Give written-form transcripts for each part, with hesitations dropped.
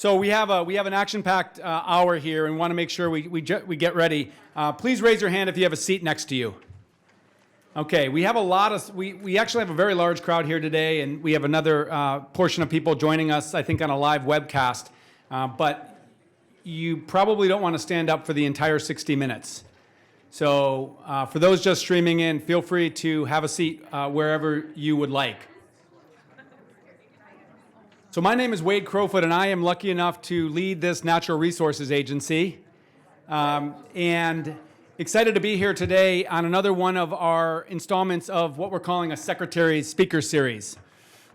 So we have an action-packed hour here, and want to make sure we get ready. Please raise your hand if you have a seat next to you. Okay, we have we actually have a very large crowd here today, and we have another portion of people joining us, I think, on a live webcast. But you probably don't want to stand up for the entire 60 minutes. So for those just streaming in, feel free to have a seat wherever you would like. So my name is Wade Crowfoot, and I am lucky enough to lead this natural resources agency. And excited to be here today on another one of our installments of what we're calling a Secretary Speaker Series.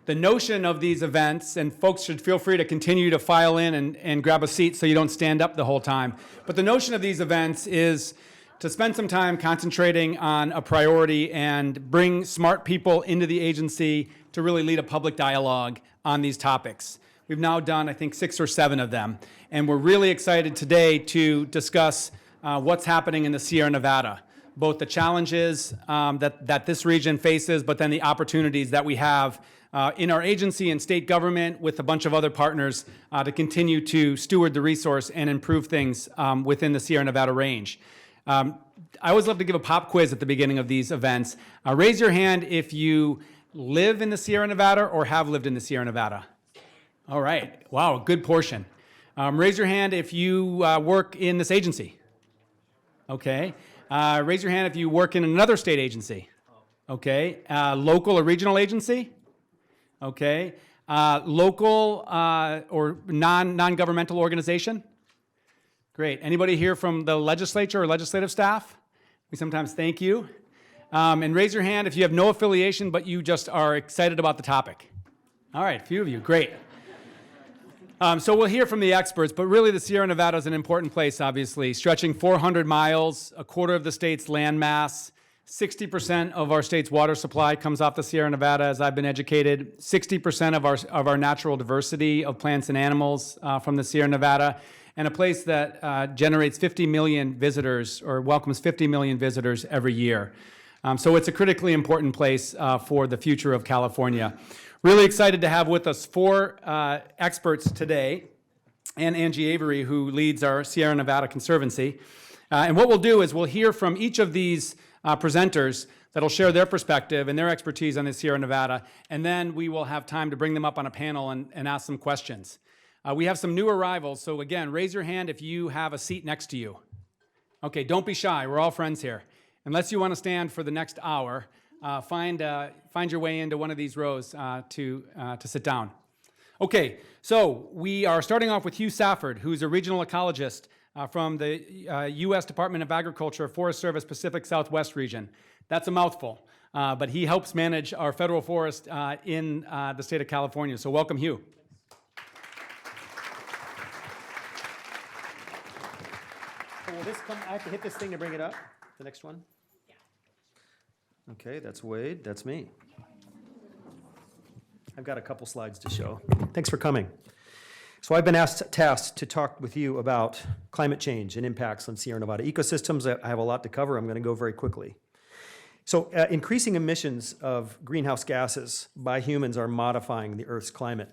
The notion of these events, and folks should feel free to continue to file in and grab a seat so you don't stand up the whole time. But the notion of these events is to spend some time concentrating on a priority and bring smart people into the agency to really lead a public dialogue on these topics. We've now done, I think, 6 or 7 of them. And we're really excited today to discuss what's happening in the Sierra Nevada, both the challenges that this region faces, but then the opportunities that we have in our agency and state government with a bunch of other partners to continue to steward the resource and improve things within the Sierra Nevada range. I always love to give a pop quiz at the beginning of these events. Raise your hand if you live in the Sierra Nevada or have lived in the Sierra Nevada. All right. Wow, good portion. Raise your hand if you work in this agency. Okay. Raise your hand if you work in another state agency. Okay. Local or regional agency. Okay. Local or non-governmental organization. Great. Anybody here from the legislature or legislative staff? We sometimes thank you. And raise your hand if you have no affiliation, but you just are excited about the topic. All right, a few of you, great. So we'll hear from the experts, but really the Sierra Nevada is an important place, obviously, stretching 400 miles, a quarter of the state's land mass, 60% of our state's water supply comes off the Sierra Nevada, as I've been educated, 60% of our natural diversity of plants and animals from the Sierra Nevada, and a place that generates 50 million visitors, or welcomes 50 million visitors every year. So it's a critically important place for the future of California. Really excited to have with us 4 experts today, and Angie Avery, who leads our Sierra Nevada Conservancy. And what we'll do is we'll hear from each of these presenters that'll share their perspective and their expertise on the Sierra Nevada, and then we will have time to bring them up on a panel and ask some questions. We have some new arrivals, so again, raise your hand if you have a seat next to you. Okay, don't be shy, we're all friends here. Unless you want to stand for the next hour, find your way into one of these rows to sit down. Okay, so we are starting off with Hugh Safford, who's a regional ecologist from the U.S. Department of Agriculture, Forest Service, Pacific Southwest region. That's a mouthful, but he helps manage our federal forest in the state of California. So welcome, Hugh. Will this come? I have to hit this thing to bring it up. The next one. Okay, that's Wade, that's me. I've got a couple slides to show. Thanks for coming. So I've been tasked to talk with you about climate change and impacts on Sierra Nevada ecosystems. I have a lot to cover. I'm going to go very quickly. So increasing emissions of greenhouse gases by humans are modifying the Earth's climate.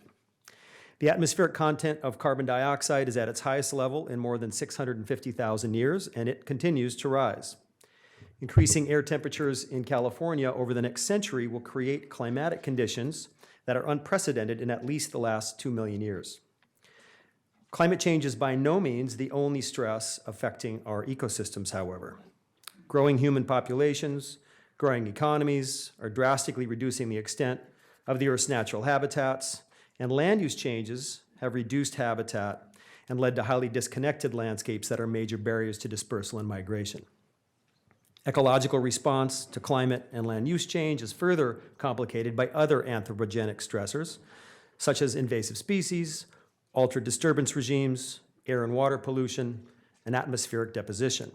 The atmospheric content of carbon dioxide is at its highest level in more than 650,000 years, and it continues to rise. Increasing air temperatures in California over the next century will create climatic conditions that are unprecedented in at least the last 2 million years. Climate change is by no means the only stress affecting our ecosystems, however. Growing human populations, growing economies are drastically reducing the extent of the Earth's natural habitats, and land use changes have reduced habitat and led to highly disconnected landscapes that are major barriers to dispersal and migration. Ecological response to climate and land use change is further complicated by other anthropogenic stressors, such as invasive species, altered disturbance regimes, air and water pollution, and atmospheric deposition.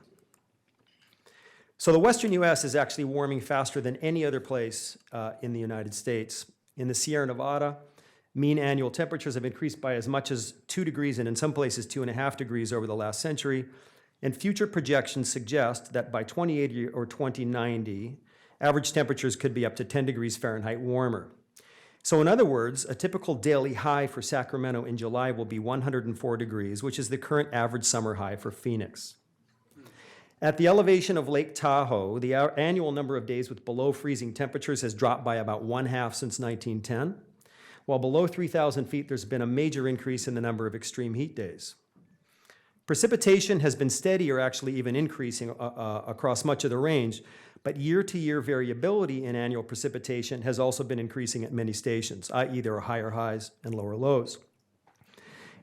So the Western U.S. is actually warming faster than any other place in the United States. In the Sierra Nevada, mean annual temperatures have increased by as much as 2 degrees, and in some places 2.5 degrees over the last century. And future projections suggest that by 2080 or 2090, average temperatures could be up to 10 degrees Fahrenheit warmer. So in other words, a typical daily high for Sacramento in July will be 104 degrees, which is the current average summer high for Phoenix. At the elevation of Lake Tahoe, the annual number of days with below freezing temperatures has dropped by about 1/2 since 1910, while below 3,000 feet, there's been a major increase in the number of extreme heat days. Precipitation has been steady or actually even increasing across much of the range, but year-to-year variability in annual precipitation has also been increasing at many stations, i.e. there are higher highs and lower lows.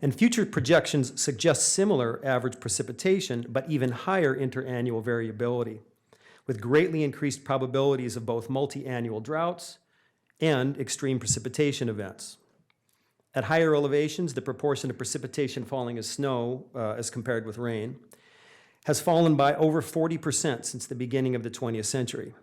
And future projections suggest similar average precipitation, but even higher interannual variability, with greatly increased probabilities of both multi-annual droughts and extreme precipitation events. At higher elevations, the proportion of precipitation falling as snow, as compared with rain, has fallen by over 40% since the beginning of the 20th century.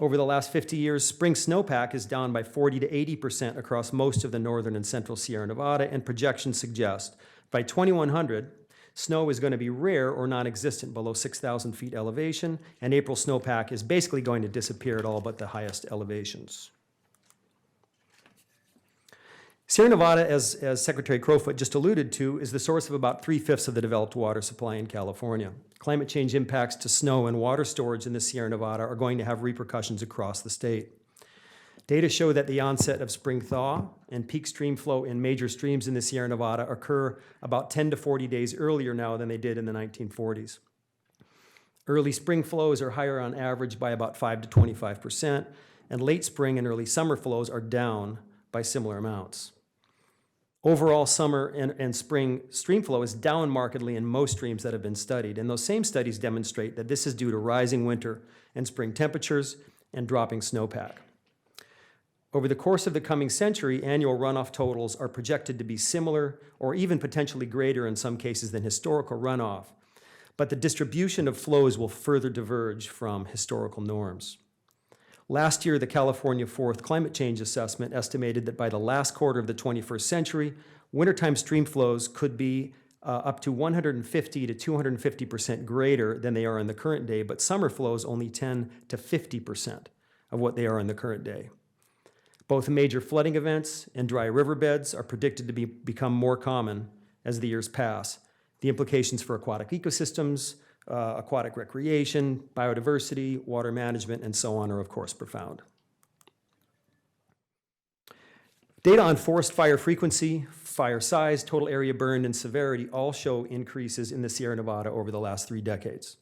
Over the last 50 years, spring snowpack is down by 40 to 80% across most of the northern and central Sierra Nevada, and projections suggest by 2100, snow is going to be rare or non-existent below 6,000 feet elevation, and April snowpack is basically going to disappear at all but the highest elevations. Sierra Nevada, as Secretary Crowfoot just alluded to, is the source of about 3/5 of the developed water supply in California. Climate change impacts to snow and water storage in the Sierra Nevada are going to have repercussions across the state. Data show that the onset of spring thaw and peak stream flow in major streams in the Sierra Nevada occur about 10 to 40 days earlier now than they did in the 1940s. Early spring flows are higher on average by about 5 to 25%, and late spring and early summer flows are down by similar amounts. Overall summer and spring stream flow is down markedly in most streams that have been studied, and those same studies demonstrate that this is due to rising winter and spring temperatures and dropping snowpack. Over the course of the coming century, annual runoff totals are projected to be similar or even potentially greater in some cases than historical runoff, but the distribution of flows will further diverge from historical norms. Last year, the California 4th Climate Change Assessment estimated that by the last quarter of the 21st century, wintertime stream flows could be up to 150 to 250% greater than they are in the current day, but summer flows only 10 to 50% of what they are in the current day. Both major flooding events and dry riverbeds are predicted to become more common as the years pass. The implications for aquatic ecosystems, aquatic recreation, biodiversity, water management, and so on are, of course, profound. Data on forest fire frequency, fire size, total area burned, and severity all show increases in the Sierra Nevada over the last 3 decades.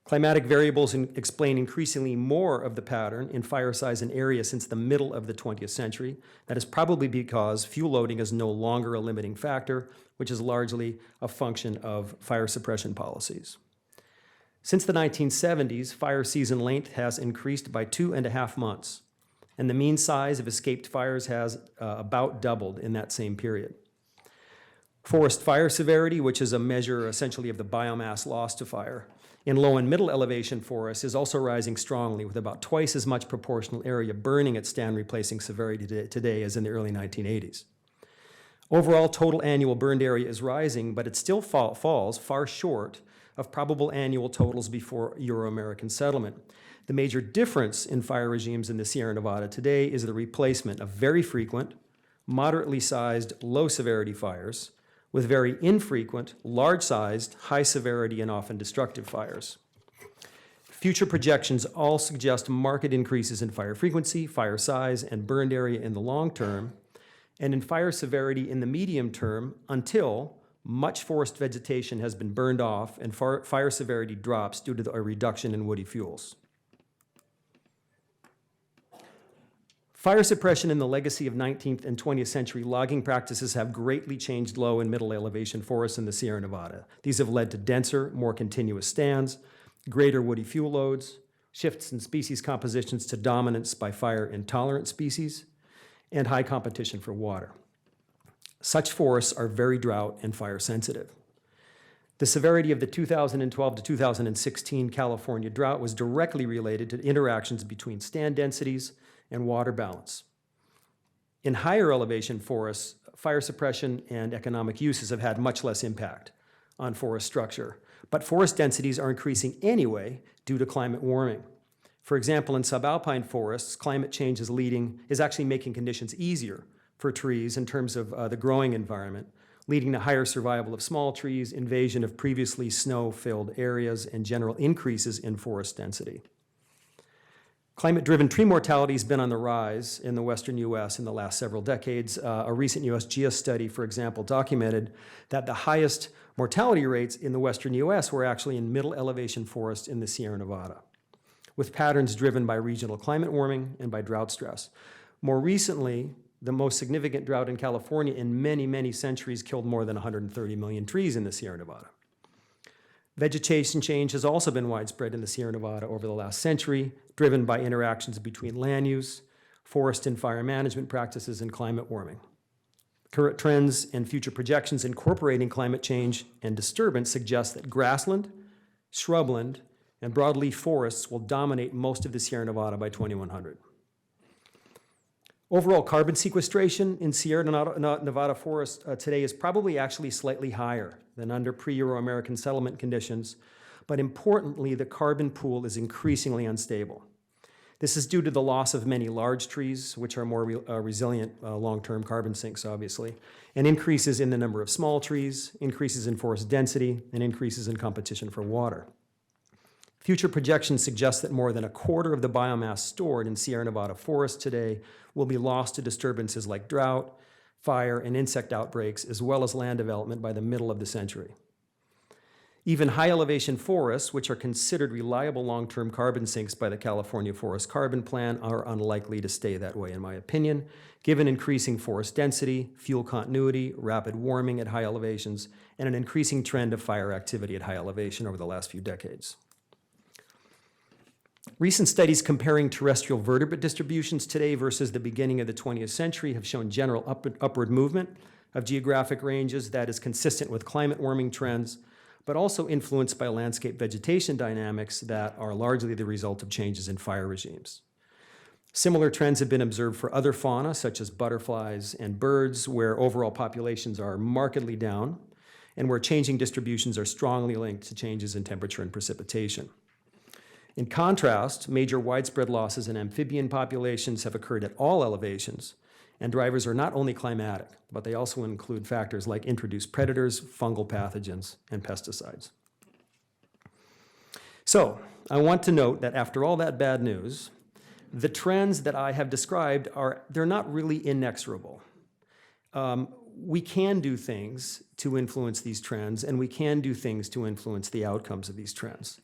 Climatic variables explain increasingly more of the pattern in fire size and area since the middle of the 20th century. That is probably because fuel loading is no longer a limiting factor, which is largely a function of fire suppression policies. Since the 1970s, fire season length has increased by 2.5 months, and the mean size of escaped fires has about doubled in that same period. Forest fire severity, which is a measure essentially of the biomass lost to fire, in low and middle elevation forests is also rising strongly, with about twice as much proportional area burning at stand replacing severity today as in the early 1980s. Overall, total annual burned area is rising, but it still falls far short of probable annual totals before Euro-American settlement. The major difference in fire regimes in the Sierra Nevada today is the replacement of very frequent, moderately sized, low-severity fires with very infrequent, large-sized, high-severity, and often destructive fires. Future projections all suggest marked increases in fire frequency, fire size, and burned area in the long term, and in fire severity in the medium term until much forest vegetation has been burned off and fire severity drops due to a reduction in woody fuels. Fire suppression and the legacy of 19th and 20th century logging practices have greatly changed low and middle elevation forests in the Sierra Nevada. These have led to denser, more continuous stands, greater woody fuel loads, shifts in species compositions to dominance by fire-intolerant species, and high competition for water. Such forests are very drought and fire sensitive. The severity of the 2012 to 2016 California drought was directly related to interactions between stand densities and water balance. In higher elevation forests, fire suppression and economic uses have had much less impact on forest structure, but forest densities are increasing anyway due to climate warming. For example, in subalpine forests, climate change is actually making conditions easier for trees in terms of the growing environment, leading to higher survival of small trees, invasion of previously snow-filled areas, and general increases in forest density. Climate-driven tree mortality has been on the rise in the western U.S. in the last several decades. A recent USGS study, for example, documented that the highest mortality rates in the western U.S. were actually in middle elevation forests in the Sierra Nevada, with patterns driven by regional climate warming and by drought stress. More recently, the most significant drought in California in many, many centuries killed more than 130 million trees in the Sierra Nevada. Vegetation change has also been widespread in the Sierra Nevada over the last century, driven by interactions between land use, forest and fire management practices, and climate warming. Current trends and future projections incorporating climate change and disturbance suggest that grassland, shrubland, and broadleaf forests will dominate most of the Sierra Nevada by 2100. Overall carbon sequestration in Sierra Nevada forests today is probably actually slightly higher than under pre-Euro-American settlement conditions, but importantly, the carbon pool is increasingly unstable. This is due to the loss of many large trees, which are more resilient long-term carbon sinks, obviously, and increases in the number of small trees, increases in forest density, and increases in competition for water. Future projections suggest that more than a quarter of the biomass stored in Sierra Nevada forests today will be lost to disturbances like drought, fire, and insect outbreaks, as well as land development by the middle of the century. Even high elevation forests, which are considered reliable long-term carbon sinks by the California Forest Carbon Plan, are unlikely to stay that way, in my opinion, given increasing forest density, fuel continuity, rapid warming at high elevations, and an increasing trend of fire activity at high elevation over the last few decades. Recent studies comparing terrestrial vertebrate distributions today versus the beginning of the 20th century have shown general upward movement of geographic ranges that is consistent with climate warming trends, but also influenced by landscape vegetation dynamics that are largely the result of changes in fire regimes. Similar trends have been observed for other fauna, such as butterflies and birds, where overall populations are markedly down, and where changing distributions are strongly linked to changes in temperature and precipitation. In contrast, major widespread losses in amphibian populations have occurred at all elevations, and drivers are not only climatic, but they also include factors like introduced predators, fungal pathogens, and pesticides. So, I want to note that after all that bad news, the trends that I have described they're not really inexorable. We can do things to influence these trends, and we can do things to influence the outcomes of these trends.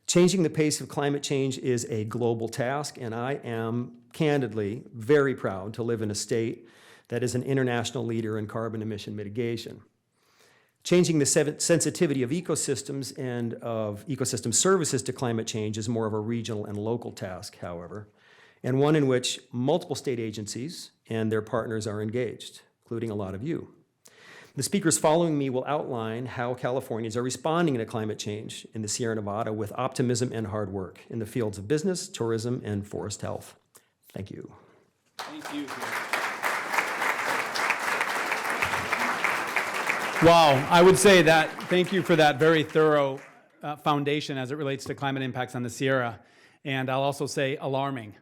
Changing the pace of climate change is a global task, and I am candidly very proud to live in a state that is an international leader in carbon emission mitigation. Changing the sensitivity of ecosystems and of ecosystem services to climate change is more of a regional and local task, however, and one in which multiple state agencies and their partners are engaged, including a lot of you. The speakers following me will outline how Californians are responding to climate change in the Sierra Nevada with optimism and hard work in the fields of business, tourism, and forest health. Thank you. Thank you. Wow, I would say that thank you for that very thorough foundation as it relates to climate impacts on the Sierra. And I'll also say alarming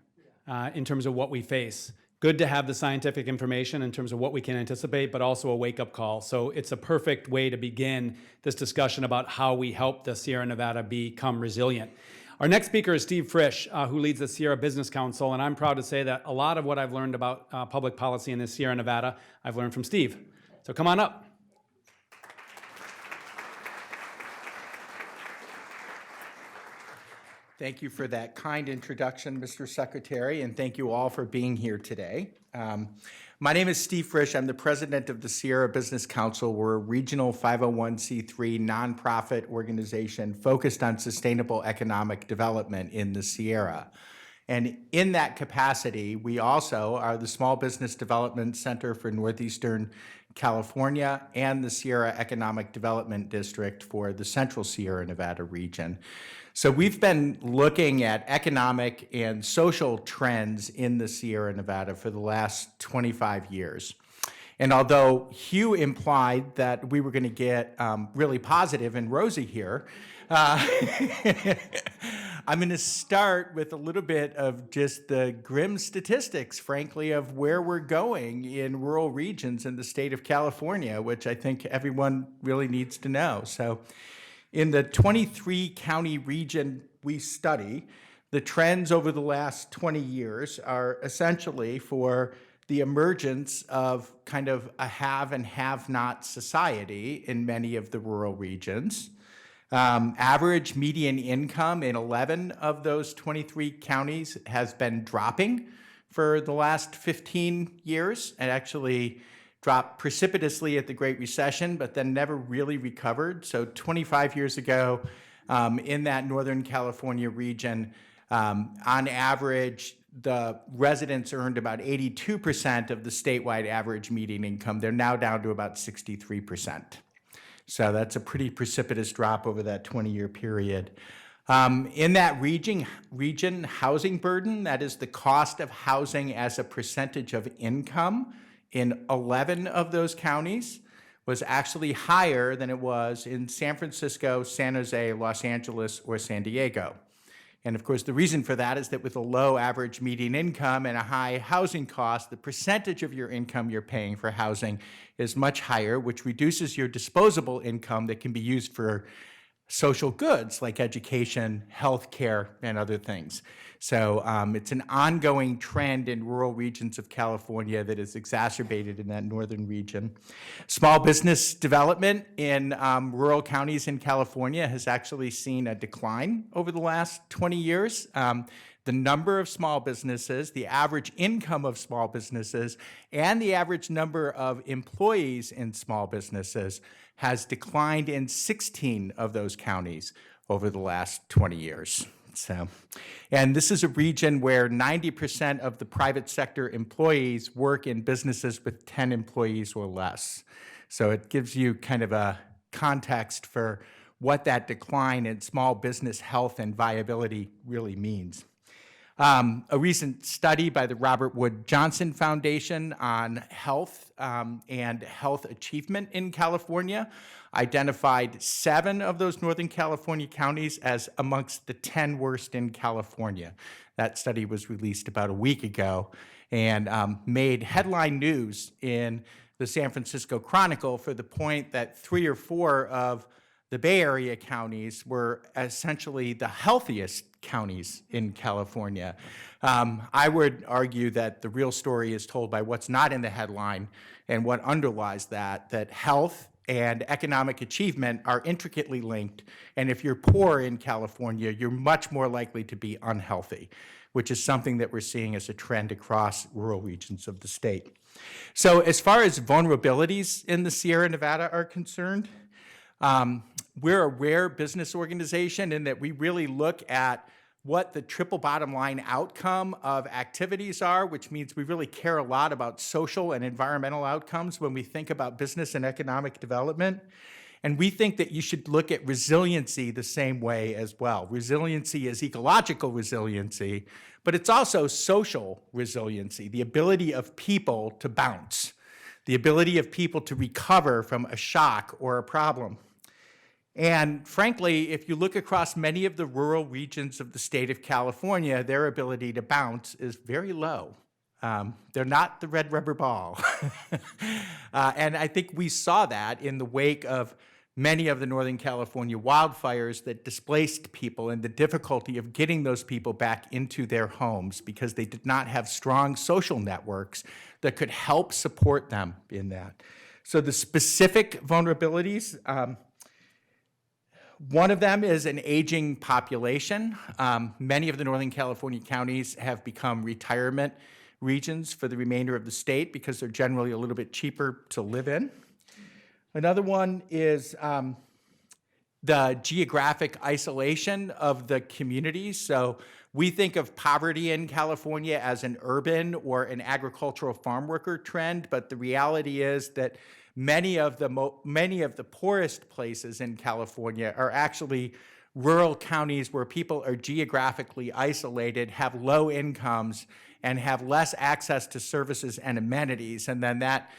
in terms of what we face. Good to have the scientific information in terms of what we can anticipate, but also a wake-up call. So it's a perfect way to begin this discussion about how we help the Sierra Nevada become resilient. Our next speaker is Steve Frisch, who leads the Sierra Business Council, and I'm proud to say that a lot of what I've learned about public policy in the Sierra Nevada, I've learned from Steve. So come on up. Thank you for that kind introduction, Mr. Secretary, and thank you all for being here today. My name is Steve Frisch. I'm the president of the Sierra Business Council. We're a regional 501c3 nonprofit organization focused on sustainable economic development in the Sierra. And in that capacity, we also are the Small Business Development Center for Northeastern California and the Sierra Economic Development District for the Central Sierra Nevada region. So we've been looking at economic and social trends in the Sierra Nevada for the last 25 years. And although Hugh implied that we were going to get really positive and rosy here, I'm going to start with a little bit of just the grim statistics, frankly, of where we're going in rural regions in the state of California, which I think everyone really needs to know. So in the 23-county region we study, the trends over the last 20 years are essentially for the emergence of kind of a have and have-not society in many of the rural regions. Average median income in 11 of those 23 counties has been dropping for the last 15 years. It actually dropped precipitously at the Great Recession, but then never really recovered. So 25 years ago, in that Northern California region, on average, the residents earned about 82% of the statewide average median income. They're now down to about 63%. So that's a pretty precipitous drop over that 20-year period. In that region, housing burden, that is the cost of housing as a percentage of income in 11 of those counties, was actually higher than it was in San Francisco, San Jose, Los Angeles, or San Diego. And of course, the reason for that is that with a low average median income and a high housing cost, the percentage of your income you're paying for housing is much higher, which reduces your disposable income that can be used for social goods like education, healthcare, and other things. So it's an ongoing trend in rural regions of California that is exacerbated in that northern region. Small business development in rural counties in California has actually seen a decline over the last 20 years. The number of small businesses, the average income of small businesses, and the average number of employees in small businesses has declined in 16 of those counties over the last 20 years. And this is a region where 90% of the private sector employees work in businesses with 10 employees or less. So it gives you kind of a context for what that decline in small business health and viability really means. A recent study by the Robert Wood Johnson Foundation on health and health achievement in California identified 7 of those Northern California counties as amongst the 10 worst in California. That study was released about a week ago and made headline news in the San Francisco Chronicle for the point that 3 or 4 of the Bay Area counties were essentially the healthiest counties in California. I would argue that the real story is told by what's not in the headline and what underlies that health and economic achievement are intricately linked. And if you're poor in California, you're much more likely to be unhealthy, which is something that we're seeing as a trend across rural regions of the state. So as far as vulnerabilities in the Sierra Nevada are concerned, we're a rare business organization in that we really look at what the triple bottom line outcome of activities are, which means we really care a lot about social and environmental outcomes when we think about business and economic development. And we think that you should look at resiliency the same way as well. Resiliency is ecological resiliency, but it's also social resiliency, the ability of people to bounce, the ability of people to recover from a shock or a problem. And frankly, if you look across many of the rural regions of the state of California, their ability to bounce is very low. They're not the red rubber ball. And I think we saw that in the wake of many of the Northern California wildfires that displaced people and the difficulty of getting those people back into their homes because they did not have strong social networks that could help support them in that. So the specific vulnerabilities, one of them is an aging population. Many of the Northern California counties have become retirement regions for the remainder of the state because they're generally a little bit cheaper to live in. Another one is the geographic isolation of the communities. So we think of poverty in California as an urban or an agricultural farm worker trend, but the reality is that many of the poorest places in California are actually rural counties where people are geographically isolated, have low incomes, and have less access to services and amenities, and then that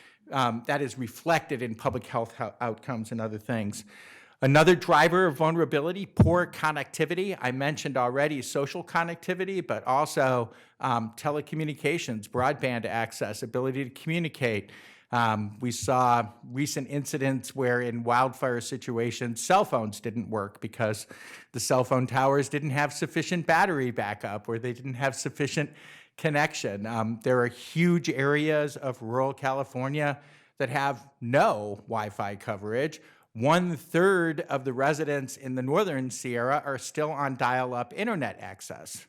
is reflected in public health outcomes and other things. Another driver of vulnerability, poor connectivity. I mentioned already social connectivity, but also telecommunications, broadband access, ability to communicate. We saw recent incidents where in wildfire situations, cell phones didn't work because the cell phone towers didn't have sufficient battery backup or they didn't have sufficient connection. There are huge areas of rural California that have no Wi-Fi coverage. 1/3 of the residents in the Northern Sierra are still on dial-up internet access,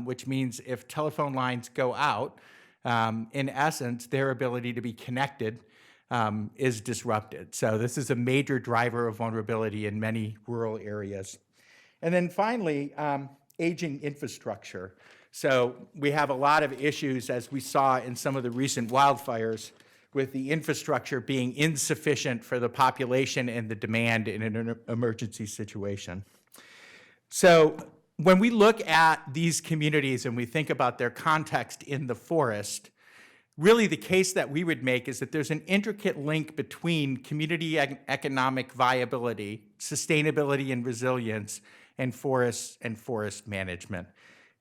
which means if telephone lines go out, in essence, their ability to be connected is disrupted. So this is a major driver of vulnerability in many rural areas. And then finally, aging infrastructure. So we have a lot of issues, as we saw in some of the recent wildfires, with the infrastructure being insufficient for the population and the demand in an emergency situation. So when we look at these communities and we think about their context in the forest, really the case that we would make is that there's an intricate link between community economic viability, sustainability and resilience, and forests and forest management.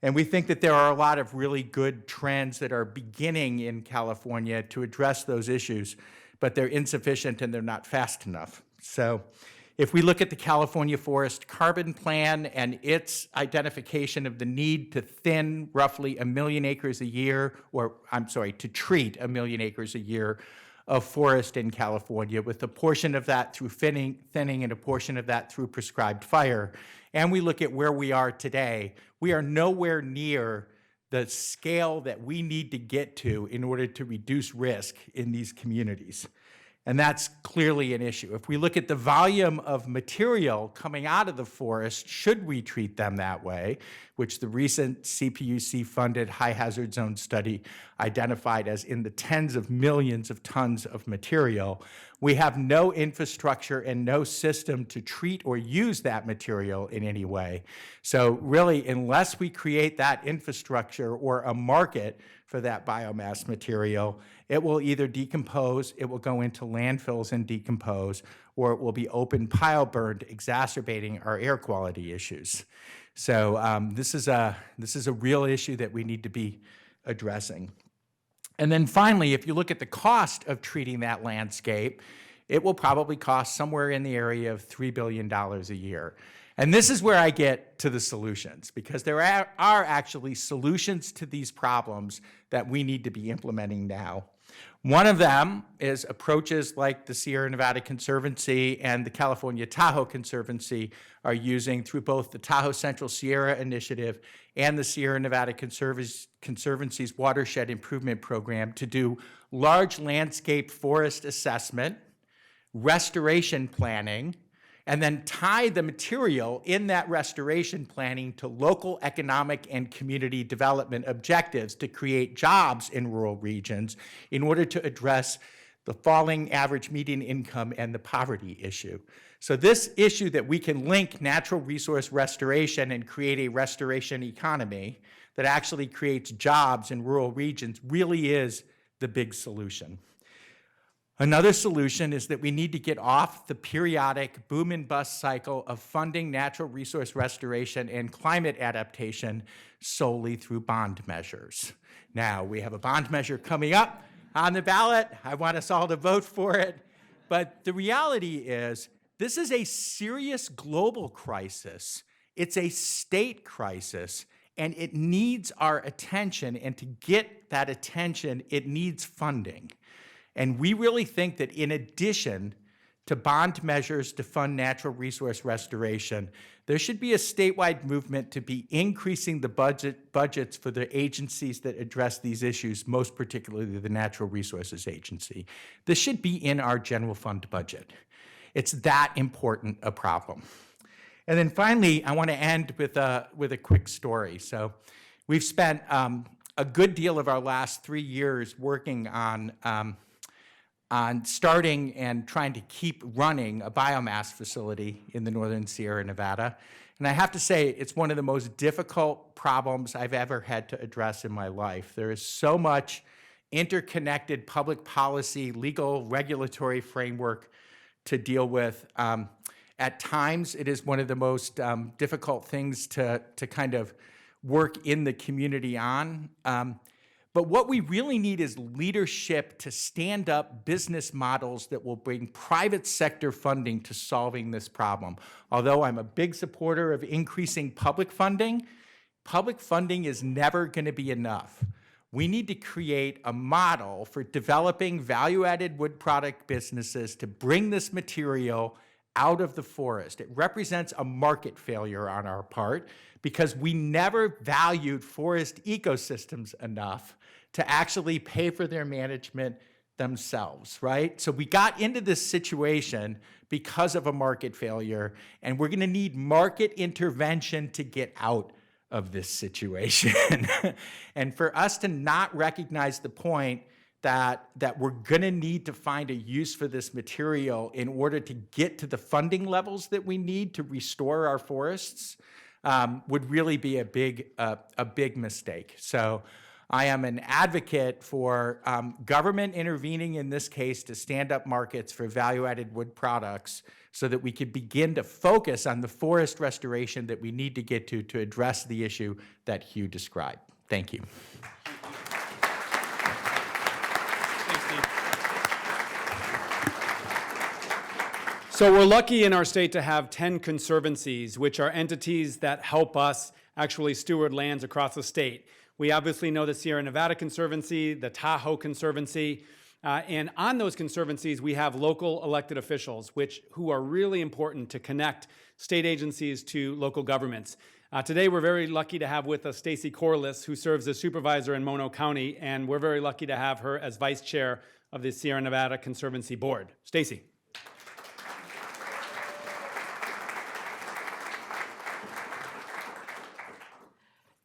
And we think that there are a lot of really good trends that are beginning in California to address those issues, but they're insufficient and they're not fast enough. So if we look at the California Forest Carbon Plan and its identification of the need to thin roughly 1 million acres a year, to treat 1 million acres a year of forest in California, with a portion of that through thinning and a portion of that through prescribed fire, and we look at where we are today, we are nowhere near the scale that we need to get to in order to reduce risk in these communities. And that's clearly an issue. If we look at the volume of material coming out of the forest, should we treat them that way, which the recent CPUC-funded high hazard zone study identified as in the tens of millions of tons of material, we have no infrastructure and no system to treat or use that material in any way. So really, unless we create that infrastructure or a market for that biomass material, it will either decompose, it will go into landfills and decompose, or it will be open pile burned, exacerbating our air quality issues. So this is a real issue that we need to be addressing. And then finally, if you look at the cost of treating that landscape, it will probably cost somewhere in the area of $3 billion a year. And this is where I get to the solutions, because there are actually solutions to these problems that we need to be implementing now. One of them is approaches like the Sierra Nevada Conservancy and the California Tahoe Conservancy are using through both the Tahoe Central Sierra Initiative and the Sierra Nevada Conservancy's Watershed Improvement Program to do large landscape forest assessment, restoration planning, and then tie the material in that restoration planning to local economic and community development objectives to create jobs in rural regions in order to address the falling average median income and the poverty issue. So this issue that we can link natural resource restoration and create a restoration economy that actually creates jobs in rural regions really is the big solution. Another solution is that we need to get off the periodic boom and bust cycle of funding natural resource restoration and climate adaptation solely through bond measures. Now, we have a bond measure coming up on the ballot. I want us all to vote for it. But the reality is, this is a serious global crisis. It's a state crisis, and it needs our attention. And to get that attention, it needs funding. And we really think that in addition to bond measures to fund natural resource restoration, there should be a statewide movement to be increasing the budgets for the agencies that address these issues, most particularly the Natural Resources Agency. This should be in our general fund budget. It's that important a problem. And then finally, I want to end with a quick story. So we've spent a good deal of our last 3 years working on starting and trying to keep running a biomass facility in the Northern Sierra Nevada. And I have to say, it's one of the most difficult problems I've ever had to address in my life. There is so much interconnected public policy, legal, regulatory framework to deal with. At times, it is one of the most difficult things to kind of work in the community on. But what we really need is leadership to stand up business models that will bring private sector funding to solving this problem. Although I'm a big supporter of increasing public funding is never going to be enough. We need to create a model for developing value-added wood product businesses to bring this material out of the forest. It represents a market failure on our part because we never valued forest ecosystems enough to actually pay for their management themselves, right? So we got into this situation because of a market failure, and we're gonna need market intervention to get out of this situation. And for us to not recognize the point that we're gonna need to find a use for this material in order to get to the funding levels that we need to restore our forests would really be a big mistake. So I am an advocate for government intervening in this case to stand up markets for value-added wood products so that we could begin to focus on the forest restoration that we need to get to address the issue that Hugh described. Thank you. So we're lucky in our state to have 10 conservancies, which are entities that help us actually steward lands across the state. We obviously know the Sierra Nevada Conservancy, the Tahoe Conservancy, and on those conservancies, we have local elected officials, who are really important to connect state agencies to local governments. Today, we're very lucky to have with us Stacy Corliss, who serves as supervisor in Mono County, and we're very lucky to have her as vice chair of the Sierra Nevada Conservancy Board. Stacy.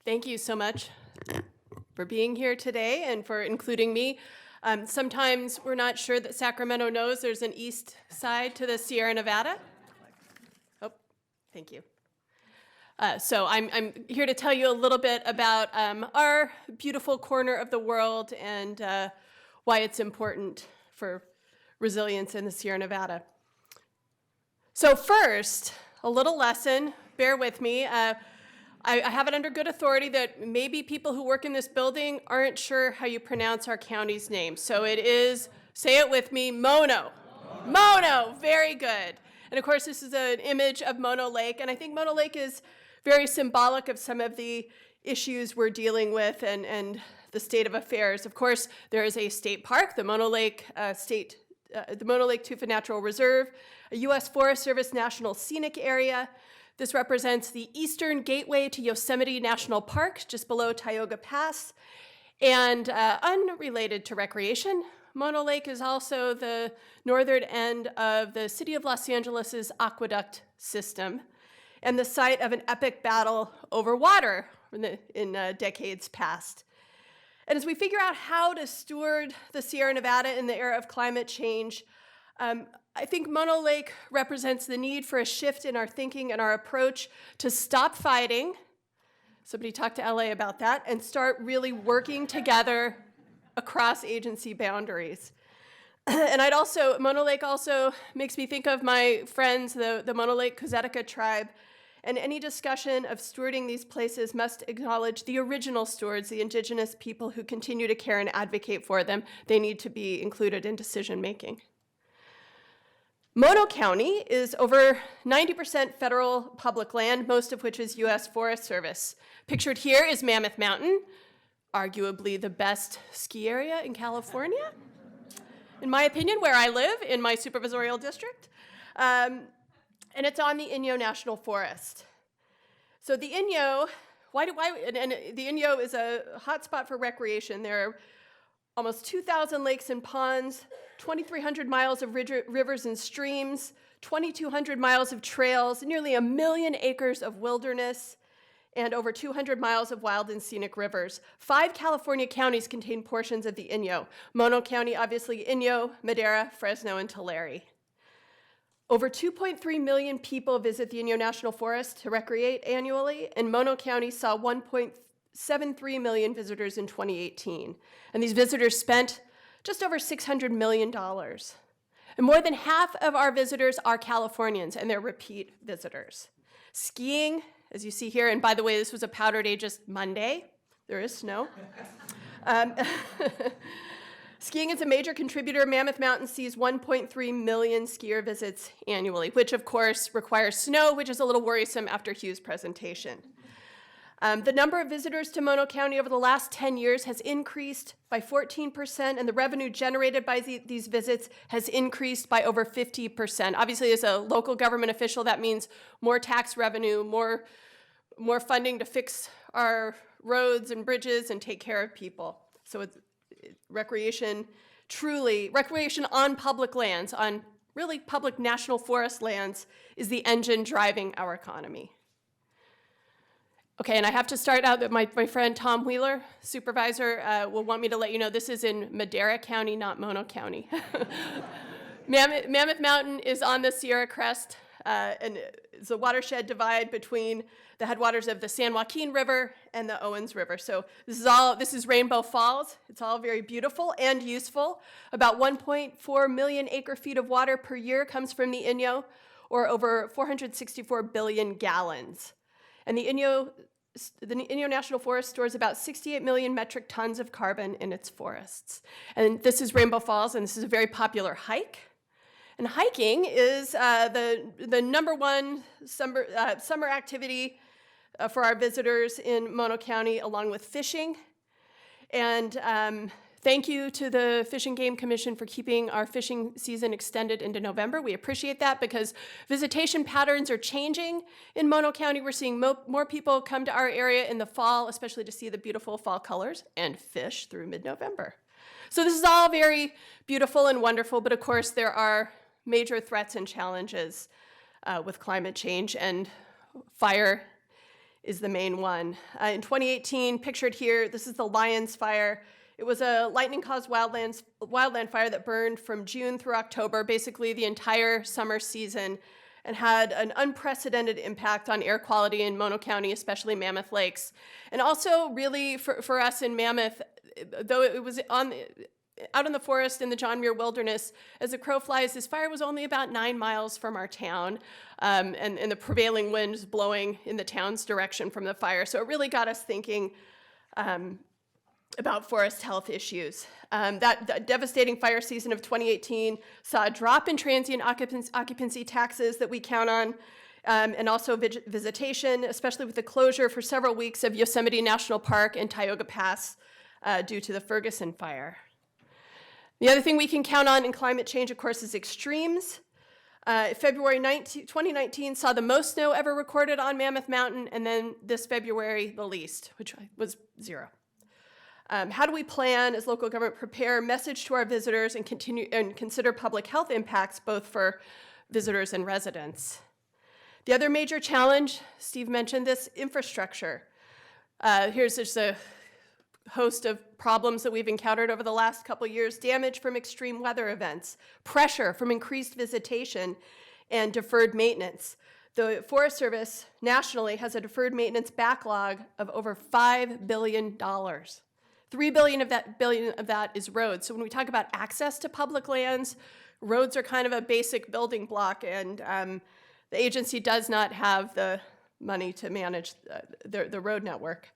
Thank you so much for being here today and for including me. Sometimes we're not sure that Sacramento knows there's an east side to the Sierra Nevada. Oh, thank you. So I'm here to tell you a little bit about our beautiful corner of the world and why it's important for resilience in the Sierra Nevada. So first, a little lesson, bear with me. I have it under good authority that maybe people who work in this building aren't sure how you pronounce our county's name. So it is, say it with me, Mono. Mono, very good. And of course, this is an image of Mono Lake, and I think Mono Lake is very symbolic of some of the issues we're dealing with and the state of affairs. Of course, there is a state park, the Mono Lake Tufa Natural Reserve, a U.S. Forest Service National Scenic Area. This represents the eastern gateway to Yosemite National Park, just below Tioga Pass. And unrelated to recreation, Mono Lake is also the northern end of the city of Los Angeles' aqueduct system and the site of an epic battle over water in decades past. And as we figure out how to steward the Sierra Nevada in the era of climate change, I think Mono Lake represents the need for a shift in our thinking and our approach to stop fighting. Somebody talk to LA about that and start really working together across agency boundaries. And Mono Lake also makes me think of my friends, the Mono Lake Kuzetica tribe. And any discussion of stewarding these places must acknowledge the original stewards, the indigenous people who continue to care and advocate for them. They need to be included in decision making. Mono County is over 90% federal public land, most of which is U.S. Forest Service. Pictured here is Mammoth Mountain, arguably the best ski area in California, in my opinion, where I live in my supervisorial district. And it's on the Inyo National Forest. So the Inyo, the Inyo is a hotspot for recreation. There are almost 2,000 lakes and ponds, 2,300 miles of rivers and streams, 2,200 miles of trails, nearly 1 million acres of wilderness, and over 200 miles of wild and scenic rivers. 5 California counties contain portions of the Inyo. Mono County, obviously, Inyo, Madera, Fresno, and Tulare. Over 2.3 million people visit the Inyo National Forest to recreate annually, and Mono County saw 1.73 million visitors in 2018. And these visitors spent just over $600 million. And more than half of our visitors are Californians, and they're repeat visitors. Skiing, as you see here, and by the way, this was a powder day just Monday. There is snow. Skiing is a major contributor. Mammoth Mountain sees 1.3 million skier visits annually, which of course requires snow, which is a little worrisome after Hugh's presentation. The number of visitors to Mono County over the last 10 years has increased by 14%, and the revenue generated by these visits has increased by over 50%. Obviously, as a local government official, that means more tax revenue, more funding to fix our roads and bridges and take care of people. So it's recreation on public lands, on really public national forest lands, is the engine driving our economy. Okay, and I have to start out that my friend Tom Wheeler, supervisor, will want me to let you know this is in Madera County, not Mono County. Mammoth Mountain is on the Sierra Crest, and it's a watershed divide between the headwaters of the San Joaquin River and the Owens River. So this is Rainbow Falls. It's all very beautiful and useful. About 1.4 million acre-feet of water per year comes from the Inyo, or over 464 billion gallons. And the Inyo National Forest stores about 68 million metric tons of carbon in its forests. And this is Rainbow Falls, and this is a very popular hike. And hiking is the number one summer activity for our visitors in Mono County, along with fishing. And thank you to the Fish and Game Commission for keeping our fishing season extended into November. We appreciate that because visitation patterns are changing in Mono County. We're seeing more people come to our area in the fall, especially to see the beautiful fall colors and fish through mid-November. So this is all very beautiful and wonderful, but of course there are major threats and challenges with climate change, and fire is the main one. In 2018, pictured here, this is the Lyons Fire. It was a lightning-caused wildland fire that burned from June through October, basically the entire summer season, and had an unprecedented impact on air quality in Mono County, especially Mammoth Lakes. And also, really, for us in Mammoth, though it was out in the forest in the John Muir Wilderness, as the crow flies, this fire was only about 9 miles from our town, and the prevailing wind is blowing in the town's direction from the fire. So it really got us thinking about forest health issues. That devastating fire season of 2018 saw a drop in transient occupancy taxes that we count on, and also visitation, especially with the closure for several weeks of Yosemite National Park and Tioga Pass due to the Ferguson fire. The other thing we can count on in climate change, of course, is extremes. February 2019 saw the most snow ever recorded on Mammoth Mountain, and then this February, the least, which was 0. How do we plan as local government prepare message to our visitors and consider public health impacts both for visitors and residents? The other major challenge, Steve mentioned this, infrastructure. Here's just a host of problems that we've encountered over the last couple of years: damage from extreme weather events, pressure from increased visitation, and deferred maintenance. The Forest Service nationally has a deferred maintenance backlog of over $5 billion. $3 billion of that is roads. So when we talk about access to public lands, roads are kind of a basic building block, and the agency does not have the money to manage the road network.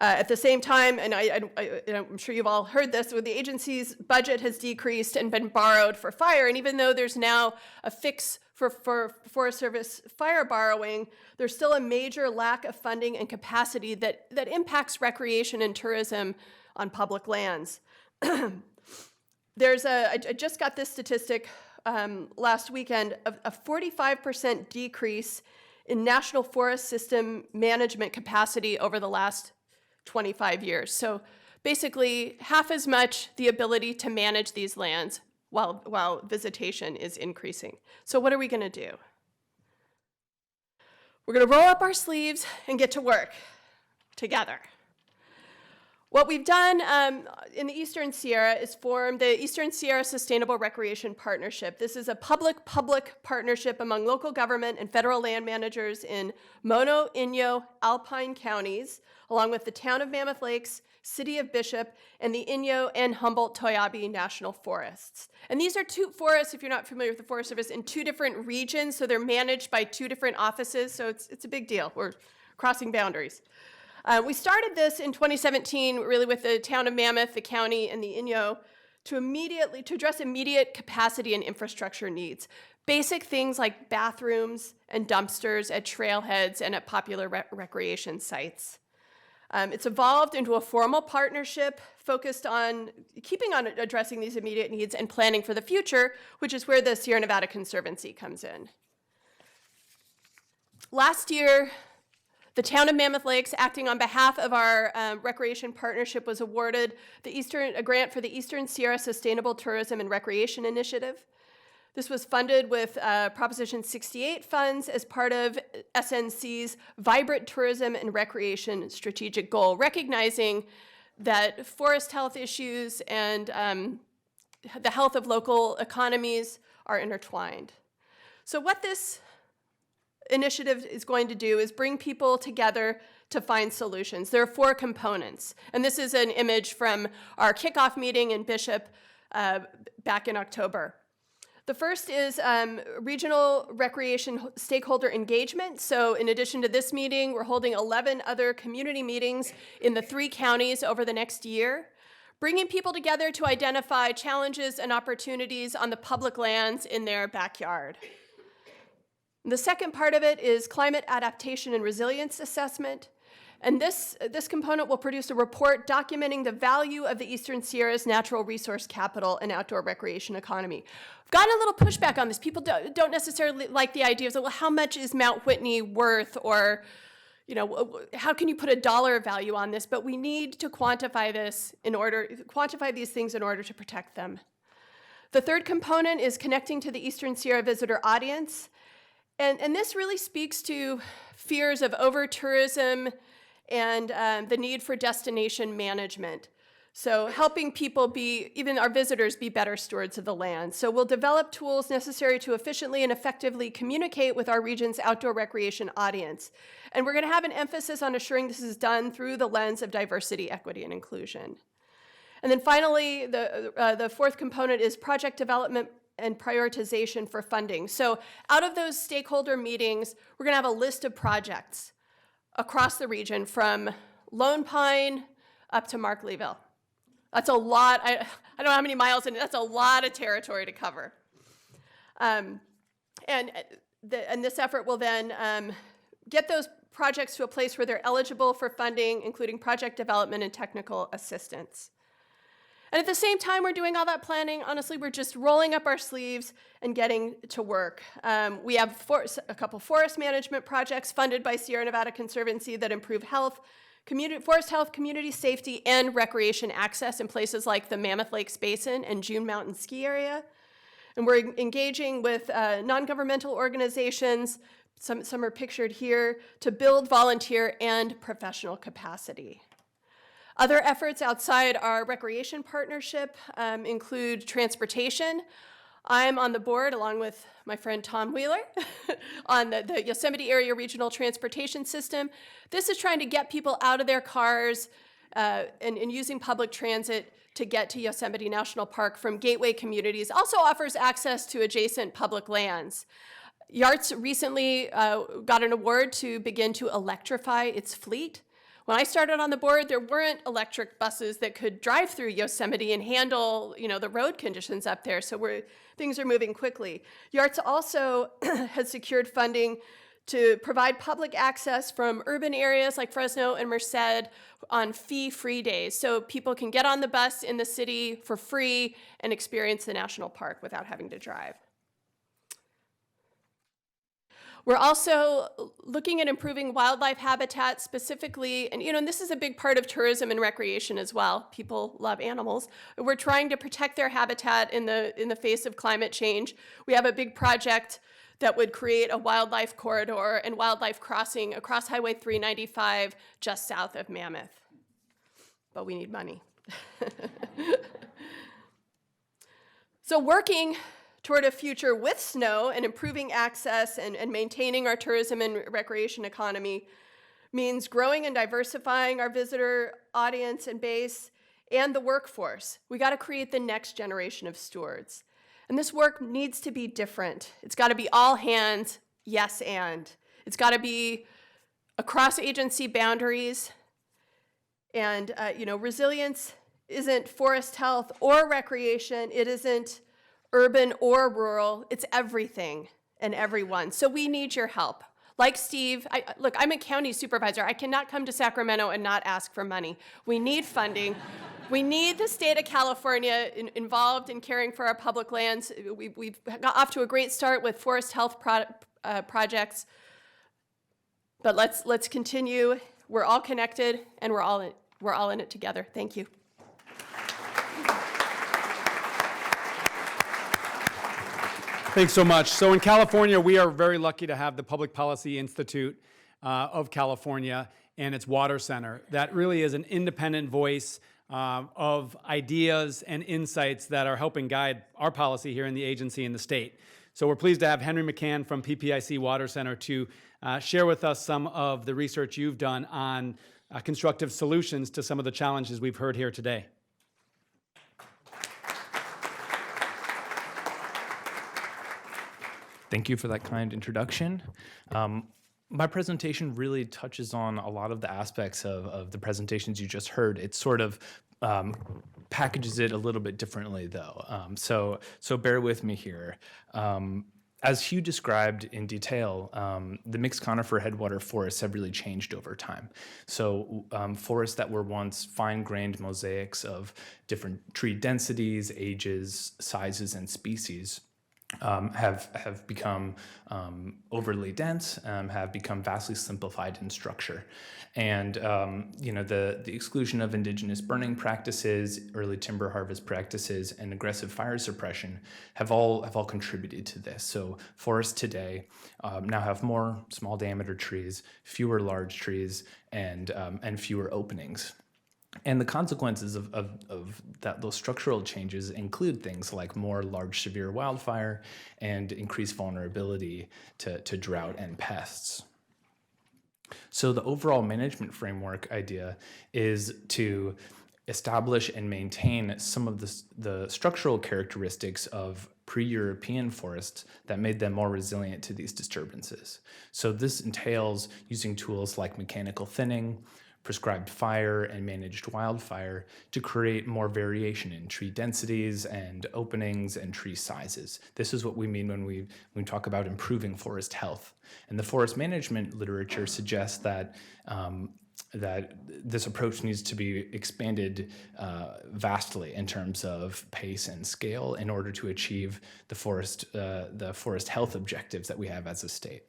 At the same time, and I'm sure you've all heard this, the agency's budget has decreased and been borrowed for fire, and even though there's now a fix for Forest Service fire borrowing, there's still a major lack of funding and capacity that impacts recreation and tourism on public lands. I just got this statistic last weekend, a 45% decrease in National Forest System management capacity over the last 25 years. So basically half as much the ability to manage these lands while visitation is increasing. So what are we going to do? We're going to roll up our sleeves and get to work together. What we've done in the Eastern Sierra is form the Eastern Sierra Sustainable Recreation Partnership. This is a public-public partnership among local government and federal land managers in Mono, Inyo, Alpine counties, along with the town of Mammoth Lakes, City of Bishop, and the Inyo and Humboldt-Toyabe National Forests. And these are two forests, if you're not familiar with the Forest Service, in two different regions, so they're managed by two different offices, so it's a big deal. We're crossing boundaries. We started this in 2017, really with the town of Mammoth, the county, and the Inyo, to address immediate capacity and infrastructure needs. Basic things like bathrooms and dumpsters at trailheads and at popular recreation sites. It's evolved into a formal partnership focused on keeping on addressing these immediate needs and planning for the future, which is where the Sierra Nevada Conservancy comes in. Last year, the town of Mammoth Lakes, acting on behalf of our recreation partnership, was awarded a grant for the Eastern Sierra Sustainable Tourism and Recreation Initiative. This was funded with Proposition 68 funds as part of SNC's Vibrant Tourism and Recreation Strategic Goal, recognizing that forest health issues and the health of local economies are intertwined. So what this initiative is going to do is bring people together to find solutions. There are 4 components, and this is an image from our kickoff meeting in Bishop back in October. The first is regional recreation stakeholder engagement. So in addition to this meeting, we're holding 11 other community meetings in the 3 counties over the next year, bringing people together to identify challenges and opportunities on the public lands in their backyard. The second part of it is climate adaptation and resilience assessment. And this component will produce a report documenting the value of the Eastern Sierra's natural resource capital and outdoor recreation economy. I've gotten a little pushback on this. People don't necessarily like the idea of, well, how much is Mount Whitney worth, or, you know, how can you put a dollar value on this? But we need to quantify these things in order to protect them. The third component is connecting to the Eastern Sierra visitor audience. And this really speaks to fears of over-tourism and the need for destination management. So helping people even our visitors, be better stewards of the land. So we'll develop tools necessary to efficiently and effectively communicate with our region's outdoor recreation audience. And we're gonna have an emphasis on assuring this is done through the lens of diversity, equity, and inclusion. And then finally, the fourth component is project development and prioritization for funding. So out of those stakeholder meetings, we're gonna have a list of projects across the region from Lone Pine up to Markleeville. That's a lot. I don't know how many miles in it. That's a lot of territory to cover. And this effort will then get those projects to a place where they're eligible for funding, including project development and technical assistance. And at the same time we're doing all that planning, honestly, we're just rolling up our sleeves and getting to work. We have a couple forest management projects funded by Sierra Nevada Conservancy that improve health, forest health, community safety, and recreation access in places like the Mammoth Lakes Basin and June Mountain Ski Area. And we're engaging with non-governmental organizations, some are pictured here, to build volunteer and professional capacity. Other efforts outside our recreation partnership include transportation. I'm on the board, along with my friend Tom Wheeler, on the Yosemite Area Regional Transportation System. This is trying to get people out of their cars and using public transit to get to Yosemite National Park from gateway communities. Also offers access to adjacent public lands. YARTS recently got an award to begin to electrify its fleet. When I started on the board, there weren't electric buses that could drive through Yosemite and handle, the road conditions up there. So things are moving quickly. YARTS also has secured funding to provide public access from urban areas like Fresno and Merced on fee-free days. So people can get on the bus in the city for free and experience the national park without having to drive. We're also looking at improving wildlife habitat specifically, and this is a big part of tourism and recreation as well. People love animals. We're trying to protect their habitat in the face of climate change. We have a big project that would create a wildlife corridor and wildlife crossing across Highway 395 just south of Mammoth. But we need money. So working toward a future with snow and improving access and maintaining our tourism and recreation economy, means growing and diversifying our visitor audience and base and the workforce. We got to create the next generation of stewards. And this work needs to be different. It's got to be all hands, yes, and. It's got to be across agency boundaries. And, resilience isn't forest health or recreation. It isn't urban or rural. It's everything and everyone. So we need your help. Like Steve, I'm a county supervisor. I cannot come to Sacramento and not ask for money. We need funding. We need the state of California involved in caring for our public lands. We've got off to a great start with forest health projects. But let's continue. We're all connected, and we're all in it together. Thank you. Thanks so much. So in California, we are very lucky to have the Public Policy Institute of California and its Water Center. That really is an independent voice of ideas and insights that are helping guide our policy here in the agency and the state. So we're pleased to have Henry McCann from PPIC Water Center to share with us some of the research you've done on constructive solutions to some of the challenges we've heard here today. Thank you for that kind introduction. My presentation really touches on a lot of the aspects of the presentations you just heard. It sort of packages it a little bit differently, though. So bear with me here. As Hugh described in detail, the mixed conifer headwater forests have really changed over time. So forests that were once fine-grained mosaics of different tree densities, ages, sizes, and species have become overly dense, have become vastly simplified in structure. And the exclusion of indigenous burning practices, early timber harvest practices, and aggressive fire suppression have all contributed to this. So forests today now have more small diameter trees, fewer large trees, and fewer openings. And the consequences of those structural changes include things like more large severe wildfire and increased vulnerability to drought and pests. So the overall management framework idea is to establish and maintain some of the structural characteristics of pre-European forests that made them more resilient to these disturbances. So this entails using tools like mechanical thinning, prescribed fire, and managed wildfire to create more variation in tree densities and openings and tree sizes. This is what we mean when we talk about improving forest health. And the forest management literature suggests that this approach needs to be expanded vastly in terms of pace and scale in order to achieve the forest health objectives that we have as a state.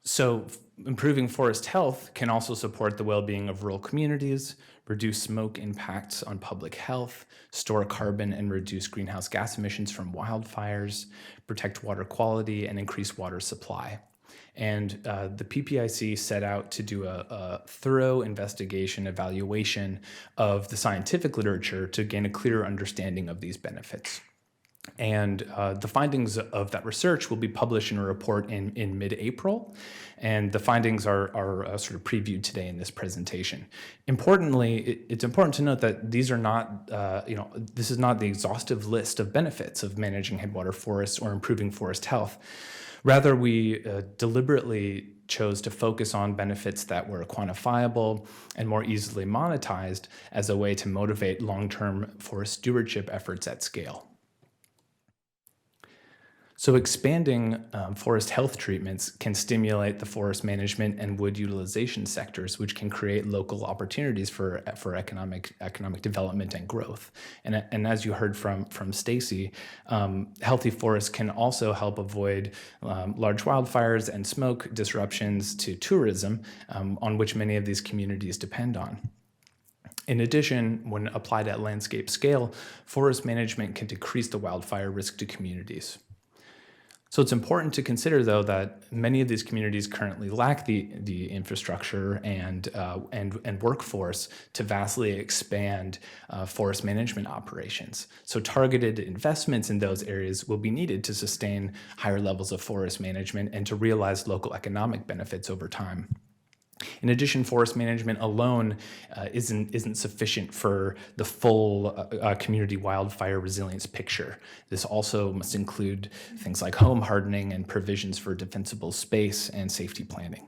So improving forest health can also support the well-being of rural communities, reduce smoke impacts on public health, store carbon and reduce greenhouse gas emissions from wildfires, protect water quality, and increase water supply. And the PPIC set out to do a thorough evaluation of the scientific literature to gain a clearer understanding of these benefits. And the findings of that research will be published in a report in mid-April, and the findings are sort of previewed today in this presentation. Importantly, it's important to note that these are not, this is not the exhaustive list of benefits of managing headwater forests or improving forest health. Rather, we deliberately chose to focus on benefits that were quantifiable and more easily monetized as a way to motivate long-term forest stewardship efforts at scale. So expanding forest health treatments can stimulate the forest management and wood utilization sectors, which can create local opportunities for economic development and growth. And as you heard from Stacy, healthy forests can also help avoid large wildfires and smoke disruptions to tourism, on which many of these communities depend on. In addition, when applied at landscape scale, forest management can decrease the wildfire risk to communities. So it's important to consider, though, that many of these communities currently lack the infrastructure and workforce to vastly expand forest management operations. So targeted investments in those areas will be needed to sustain higher levels of forest management and to realize local economic benefits over time. In addition, forest management alone isn't sufficient for the full community wildfire resilience picture. This also must include things like home hardening and provisions for defensible space and safety planning.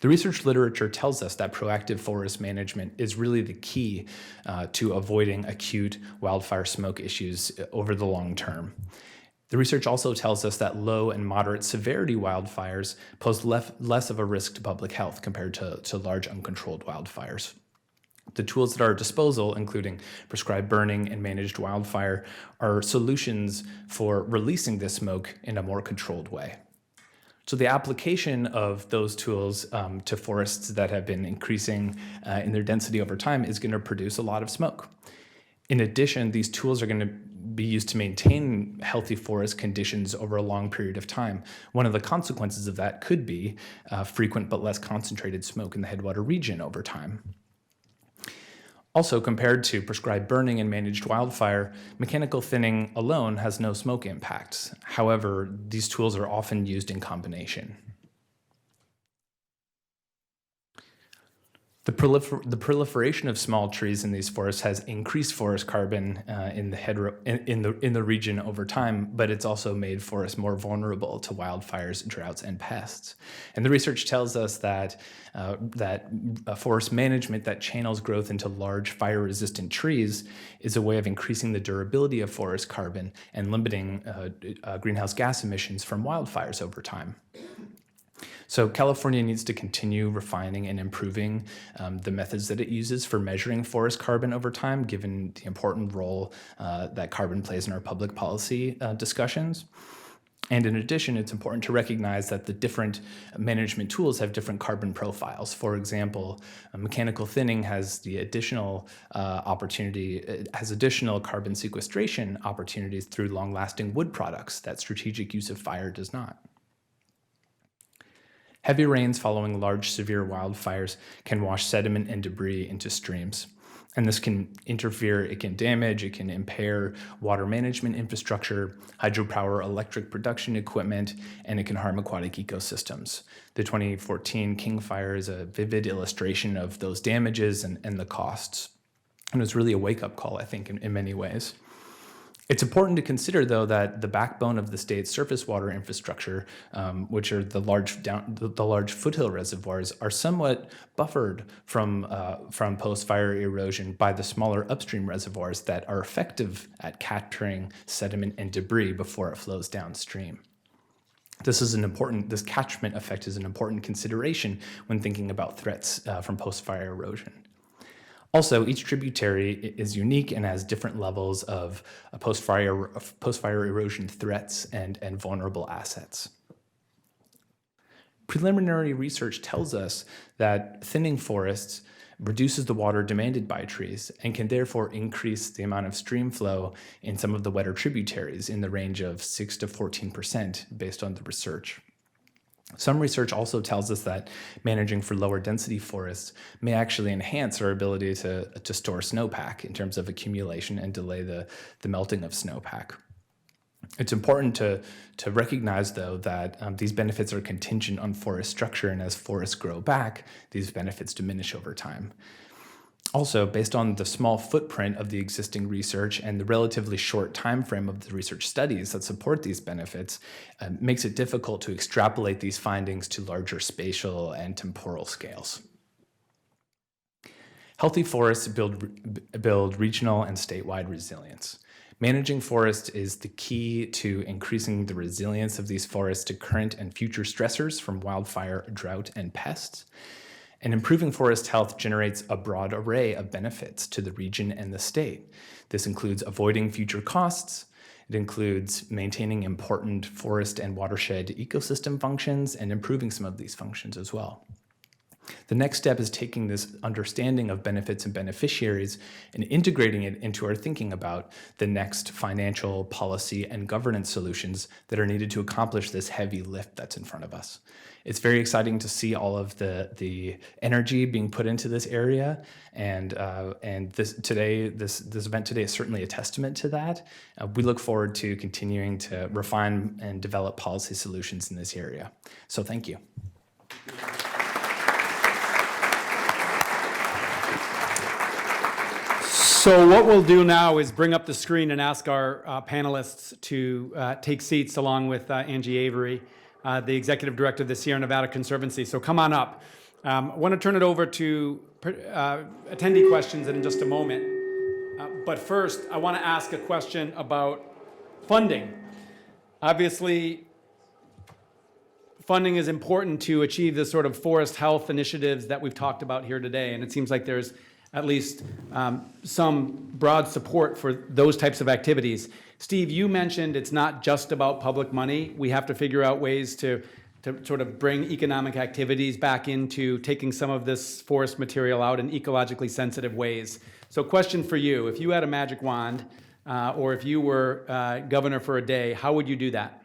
The research literature tells us that proactive forest management is really the key to avoiding acute wildfire smoke issues over the long term. The research also tells us that low and moderate severity wildfires pose less of a risk to public health compared to large uncontrolled wildfires. The tools at our disposal, including prescribed burning and managed wildfire, are solutions for releasing this smoke in a more controlled way. So the application of those tools to forests that have been increasing in their density over time is going to produce a lot of smoke. In addition, these tools are going to be used to maintain healthy forest conditions over a long period of time. One of the consequences of that could be frequent but less concentrated smoke in the headwater region over time. Also, compared to prescribed burning and managed wildfire, mechanical thinning alone has no smoke impacts. However, these tools are often used in combination. The proliferation of small trees in these forests has increased forest carbon in the region over time, but it's also made forests more vulnerable to wildfires, droughts, and pests. And the research tells us that forest management that channels growth into large fire-resistant trees is a way of increasing the durability of forest carbon and limiting greenhouse gas emissions from wildfires over time. So California needs to continue refining and improving the methods that it uses for measuring forest carbon over time, given the important role that carbon plays in our public policy discussions. And in addition, it's important to recognize that the different management tools have different carbon profiles. For example, mechanical thinning has the additional additional carbon sequestration opportunities through long-lasting wood products that strategic use of fire does not. Heavy rains following large, severe wildfires can wash sediment and debris into streams. And this can interfere, it can damage, it can impair water management infrastructure, hydropower electric production equipment, and it can harm aquatic ecosystems. The 2014 King Fire is a vivid illustration of those damages and the costs. And it's really a wake-up call, I think, in many ways. It's important to consider, though, that the backbone of the state's surface water infrastructure, which are the large foothill reservoirs, are somewhat buffered from post-fire erosion by the smaller upstream reservoirs that are effective at capturing sediment and debris before it flows downstream. This catchment effect is an important consideration when thinking about threats from post-fire erosion. Also, each tributary is unique and has different levels of post-fire erosion threats and vulnerable assets. Preliminary research tells us that thinning forests reduces the water demanded by trees and can therefore increase the amount of stream flow in some of the wetter tributaries in the range of 6 to 14% based on the research. Some research also tells us that managing for lower density forests may actually enhance our ability to store snowpack in terms of accumulation and delay the melting of snowpack. It's important to recognize, though, that these benefits are contingent on forest structure, and as forests grow back, these benefits diminish over time. Also, based on the small footprint of the existing research and the relatively short time frame of the research studies that support these benefits, makes it difficult to extrapolate these findings to larger spatial and temporal scales. Healthy forests build regional and statewide resilience. Managing forests is the key to increasing the resilience of these forests to current and future stressors from wildfire, drought, and pests. And improving forest health generates a broad array of benefits to the region and the state. This includes avoiding future costs. It includes maintaining important forest and watershed ecosystem functions and improving some of these functions as well. The next step is taking this understanding of benefits and beneficiaries and integrating it into our thinking about the next financial policy and governance solutions that are needed to accomplish this heavy lift that's in front of us. It's very exciting to see all of the energy being put into this area, and this event today is certainly a testament to that. We look forward to continuing to refine and develop policy solutions in this area. So thank you. So what we'll do now is bring up the screen and ask our panelists to take seats along with Angie Avery, the Executive Director of the Sierra Nevada Conservancy. So come on up. I want to turn it over to attendee questions in just a moment. But first, I want to ask a question about funding. Obviously, funding is important to achieve the sort of forest health initiatives that we've talked about here today. And it seems like there's at least some broad support for those types of activities. Steve, you mentioned it's not just about public money. We have to figure out ways to sort of bring economic activities back into taking some of this forest material out in ecologically sensitive ways. So question for you, if you had a magic wand or if you were governor for a day, how would you do that?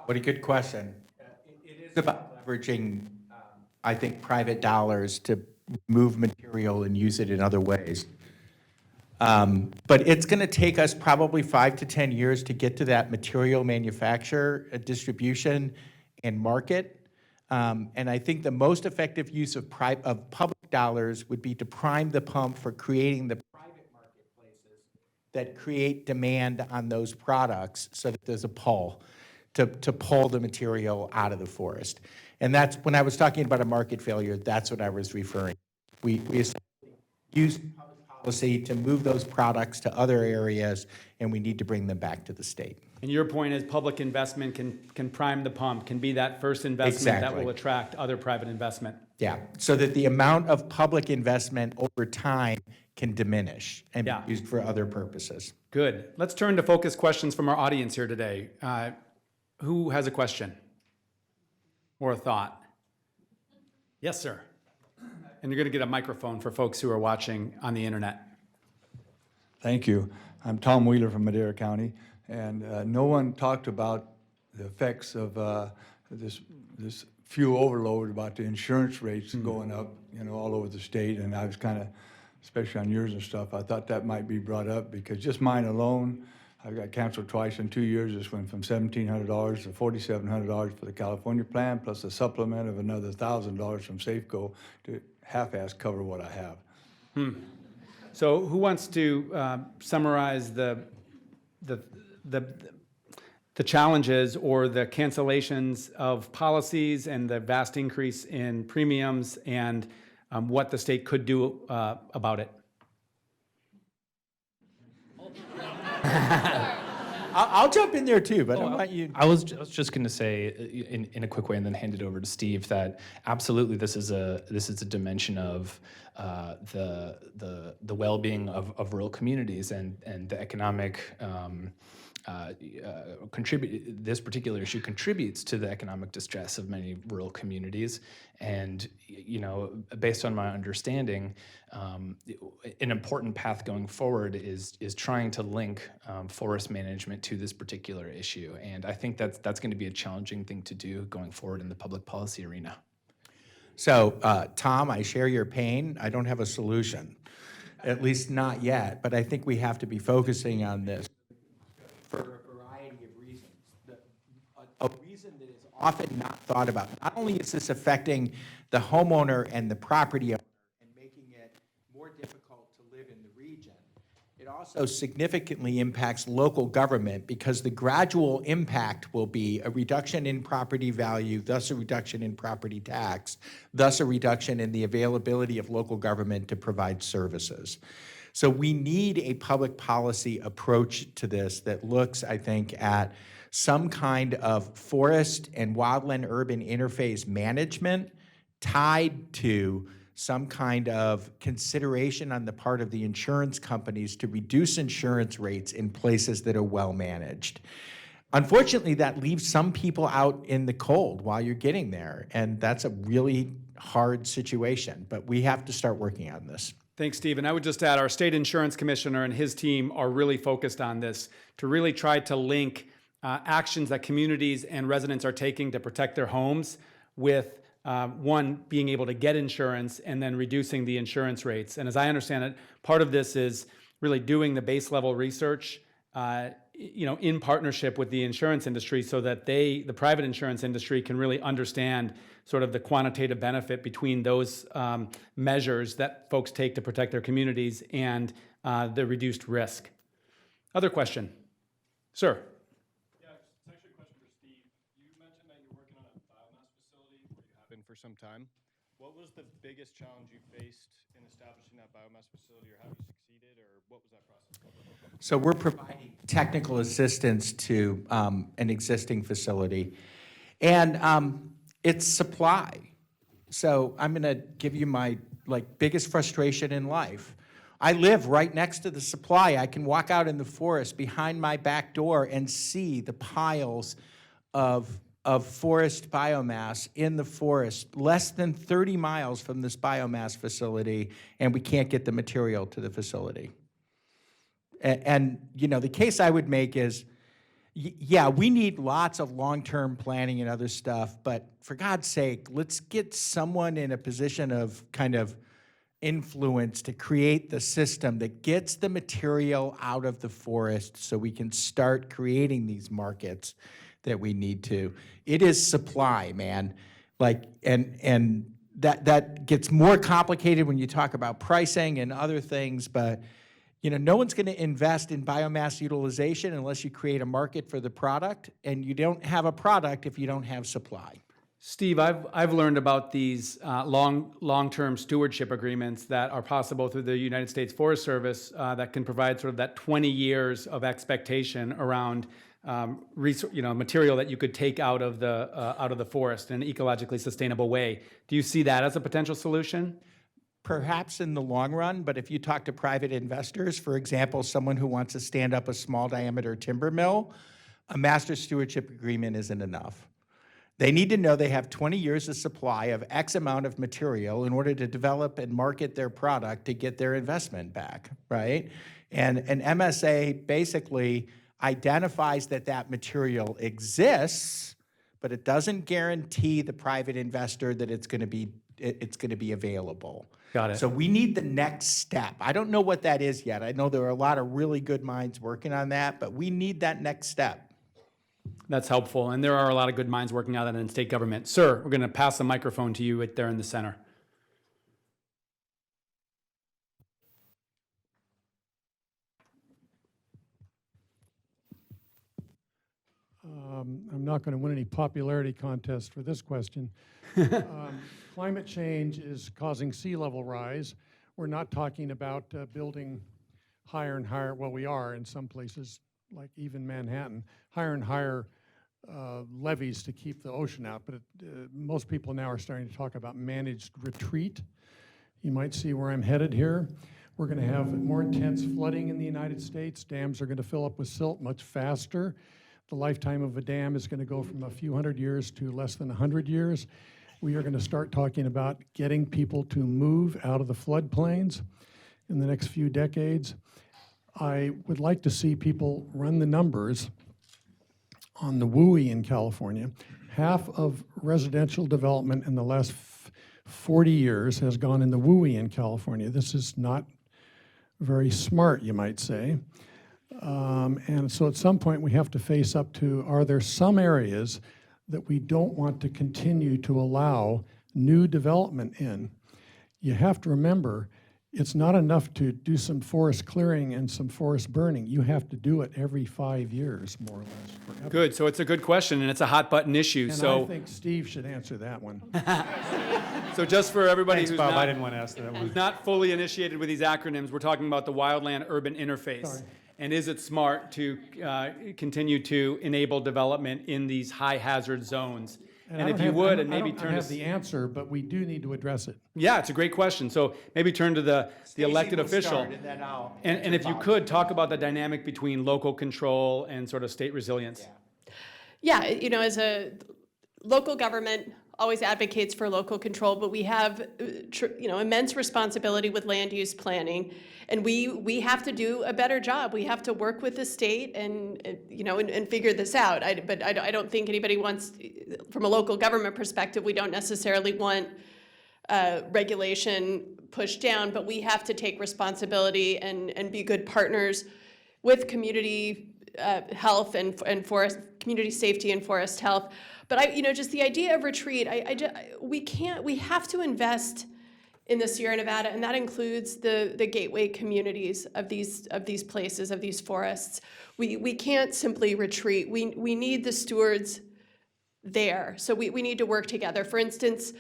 What a good question. It is about leveraging, I think, private dollars to move material and use it in other ways. But it's going to take us probably 5 to 10 years to get to that material manufacture, distribution, and market. And I think the most effective use of public dollars would be to prime the pump for creating the private marketplaces that create demand on those products so that there's a pull to pull the material out of the forest. And that's, when I was talking about a market failure, that's what I was referring to. We use public policy to move those products to other areas, and we need to bring them back to the state. And your point is public investment can prime the pump, can be that first investment that will attract other private investment. Yeah, so that the amount of public investment over time can diminish and be used for other purposes. Good. Let's turn to focus questions from our audience here today. Who has a question or a thought? Yes, sir. And you're going to get a microphone for folks who are watching on the internet. Thank you. I'm Tom Wheeler from Madera County, and no one talked about the effects of this fuel overload, about the insurance rates going up, all over the state. And I was kind of, especially on yours and stuff, I thought that might be brought up because just mine alone, I got canceled twice in 2 years. This went from $1,700 to $4,700 for the California plan, plus a supplement of another $1,000 from Safeco to half-ass cover what I have. So who wants to summarize the challenges or the cancellations of policies and the vast increase in premiums and what the state could do about it? I'll jump in there too, but I want you. I was just going to say in a quick way, and then hand it over to Steve, that absolutely this is a dimension of the well-being of rural communities and the economic this particular issue contributes to the economic distress of many rural communities. And based on my understanding, an important path going forward is trying to link forest management to this particular issue. And I think that's going to be a challenging thing to do going forward in the public policy arena. So, Tom, I share your pain. I don't have a solution, at least not yet, but I think we have to be focusing on this for a variety of reasons. A reason that is often not thought about. Not only is this affecting the homeowner and the property owner and making it more difficult to live in the region, it also significantly impacts local government because the gradual impact will be a reduction in property value, thus a reduction in property tax, thus a reduction in the availability of local government to provide services. So we need a public policy approach to this that looks, I think, at some kind of forest and wildland-urban interface management tied to some kind of consideration on the part of the insurance companies to reduce insurance rates in places that are well managed. Unfortunately, that leaves some people out in the cold while you're getting there, and that's a really hard situation, but we have to start working on this. Thanks, Steve. And I would just add, our state insurance commissioner and his team are really focused on this to really try to link actions that communities and residents are taking to protect their homes with one, being able to get insurance and then reducing the insurance rates. And as I understand it, part of this is really doing the base level research in partnership with the insurance industry so that the private insurance industry can really understand sort of the quantitative benefit between those measures that folks take to protect their communities and the reduced risk. Other question? Sir. Yeah, it's actually a question for Steve. You mentioned that you're working on a biomass facility, or you have been for some time. What was the biggest challenge you faced in establishing that biomass facility, or how you succeeded, or what was that process like? So we're providing technical assistance to an existing facility, and it's supply. So I'm going to give you my biggest frustration in life. I live right next to the supply. I can walk out in the forest behind my back door and see the piles of forest biomass in the forest, less than 30 miles from this biomass facility, and we can't get the material to the facility. And the case I would make is, yeah, we need lots of long-term planning and other stuff, but for God's sake, let's get someone in a position of kind of influence to create the system that gets the material out of the forest so we can start creating these markets that we need to. It is supply, man. And that gets more complicated when you talk about pricing and other things, but no one's going to invest in biomass utilization unless you create a market for the product, and you don't have a product if you don't have supply. Steve, I've learned about these long-term stewardship agreements that are possible through the United States Forest Service that can provide sort of that 20 years of expectation around material that you could take out of the forest in an ecologically sustainable way. Do you see that as a potential solution? Perhaps in the long run, but if you talk to private investors, for example, someone who wants to stand up a small diameter timber mill, a master stewardship agreement isn't enough. They need to know they have 20 years of supply of X amount of material in order to develop and market their product to get their investment back, right? And an MSA basically identifies that material exists, but it doesn't guarantee the private investor that it's going to be available. Got it. So we need the next step. I don't know what that is yet. I know there are a lot of really good minds working on that, but we need that next step. That's helpful, and there are a lot of good minds working on that in state government. Sir, we're going to pass the microphone to you right there in the center. I'm not going to win any popularity contest for this question. Climate change is causing sea level rise. We're not talking about building higher and higher. Well, we are in some places, like even Manhattan, higher and higher levees to keep the ocean out. But most people now are starting to talk about managed retreat. You might see where I'm headed here. We're going to have more intense flooding in the United States. Dams are going to fill up with silt much faster. The lifetime of a dam is going to go from a few hundred years to less than 100 years. We are going to start talking about getting people to move out of the floodplains in the next few decades. I would like to see people run the numbers on the WUI in California. Half of residential development in the last 40 years has gone in the WUI in California. This is not very smart, you might say. And so at some point we have to face up to, are there some areas that we don't want to continue to allow new development in? You have to remember, it's not enough to do some forest clearing and some forest burning. You have to do it every 5 years, more or less, forever. Good, so it's a good question, and it's a hot button issue. And I think Steve should answer that one. So just for everybody Thanks, who's Bob. not, I didn't want to ask that one. who's not fully initiated with these acronyms, we're talking about the wildland-urban interface. Sorry. And is it smart to continue to enable development in these high-hazard zones? And if you would, and maybe I turn don't have to... the answer, but we do need to address it. Yeah, it's a great question. So maybe turn to the elected official. And if you could, talk about the dynamic between local control and sort of state resilience. Yeah, as a local government, always advocates for local control, but we have immense responsibility with land use planning, and we have to do a better job. We have to work with the state and figure this out. But I don't think anybody wants, from a local government perspective, we don't necessarily want regulation pushed down, but we have to take responsibility and be good partners with community health and forest, community safety and forest health. But just the idea of retreat, we have to invest in the Sierra Nevada, and that includes the gateway communities of these places, of these forests. We can't simply retreat. We need the stewards there. So we need to work together. For instance,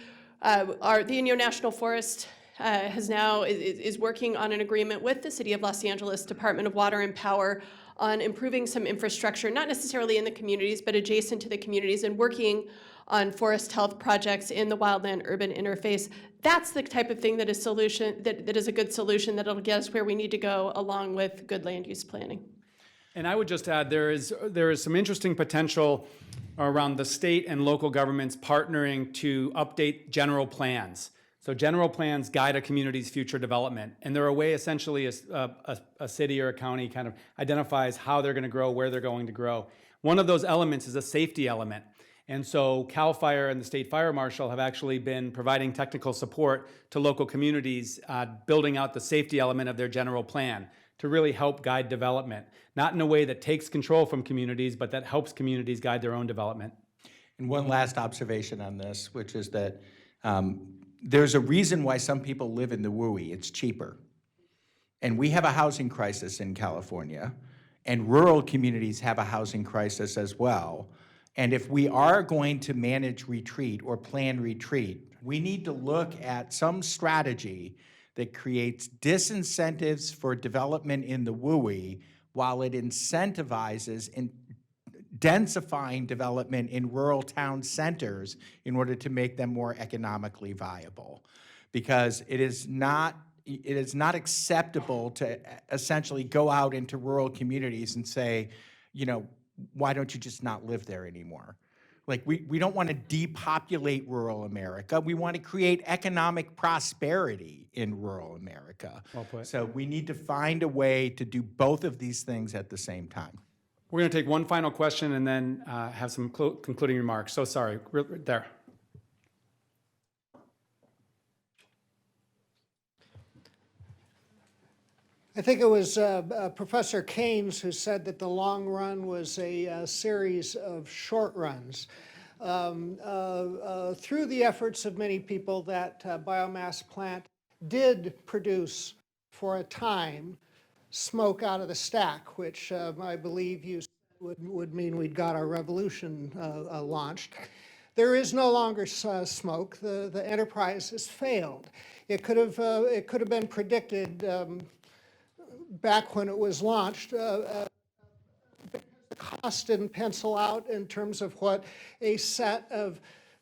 the Inyo National Forest is working on an agreement with the City of Los Angeles Department of Water and Power on improving some infrastructure, not necessarily in the communities, but adjacent to the communities, and working on forest health projects in the wildland-urban interface. That's the type of thing that is a good solution that'll get us where we need to go, along with good land use planning. And I would just add, there is some interesting potential around the state and local governments partnering to update general plans. So general plans guide a community's future development, and they're a way essentially a city or a county kind of identifies how they're going to grow, where they're going to grow. One of those elements is a safety element. And so CAL FIRE and the State Fire Marshal have actually been providing technical support to local communities, building out the safety element of their general plan to really help guide development, not in a way that takes control from communities, but that helps communities guide their own development. And one last observation on this, which is that there's a reason why some people live in the WUI. It's cheaper. And we have a housing crisis in California, and rural communities have a housing crisis as well. And if we are going to manage retreat or plan retreat, we need to look at some strategy that creates disincentives for development in the WUI while it incentivizes densifying development in rural town centers in order to make them more economically viable. Because it is not acceptable to essentially go out into rural communities and say, why don't you just not live there anymore? Like, we don't want to depopulate rural America. We want to create economic prosperity in rural America. Well put. So we need to find a way to do both of these things at the same time. We're going to take one final question and then have some concluding remarks. So sorry, there. I think it was Professor Keynes who said that the long run was a series of short runs. Through the efforts of many people, that biomass plant did produce, for a time, smoke out of the stack, which I believe you said would mean we'd got our revolution launched. There is no longer smoke. The enterprise has failed. It could have been predicted back when it was launched. The cost didn't pencil out in terms of what a set of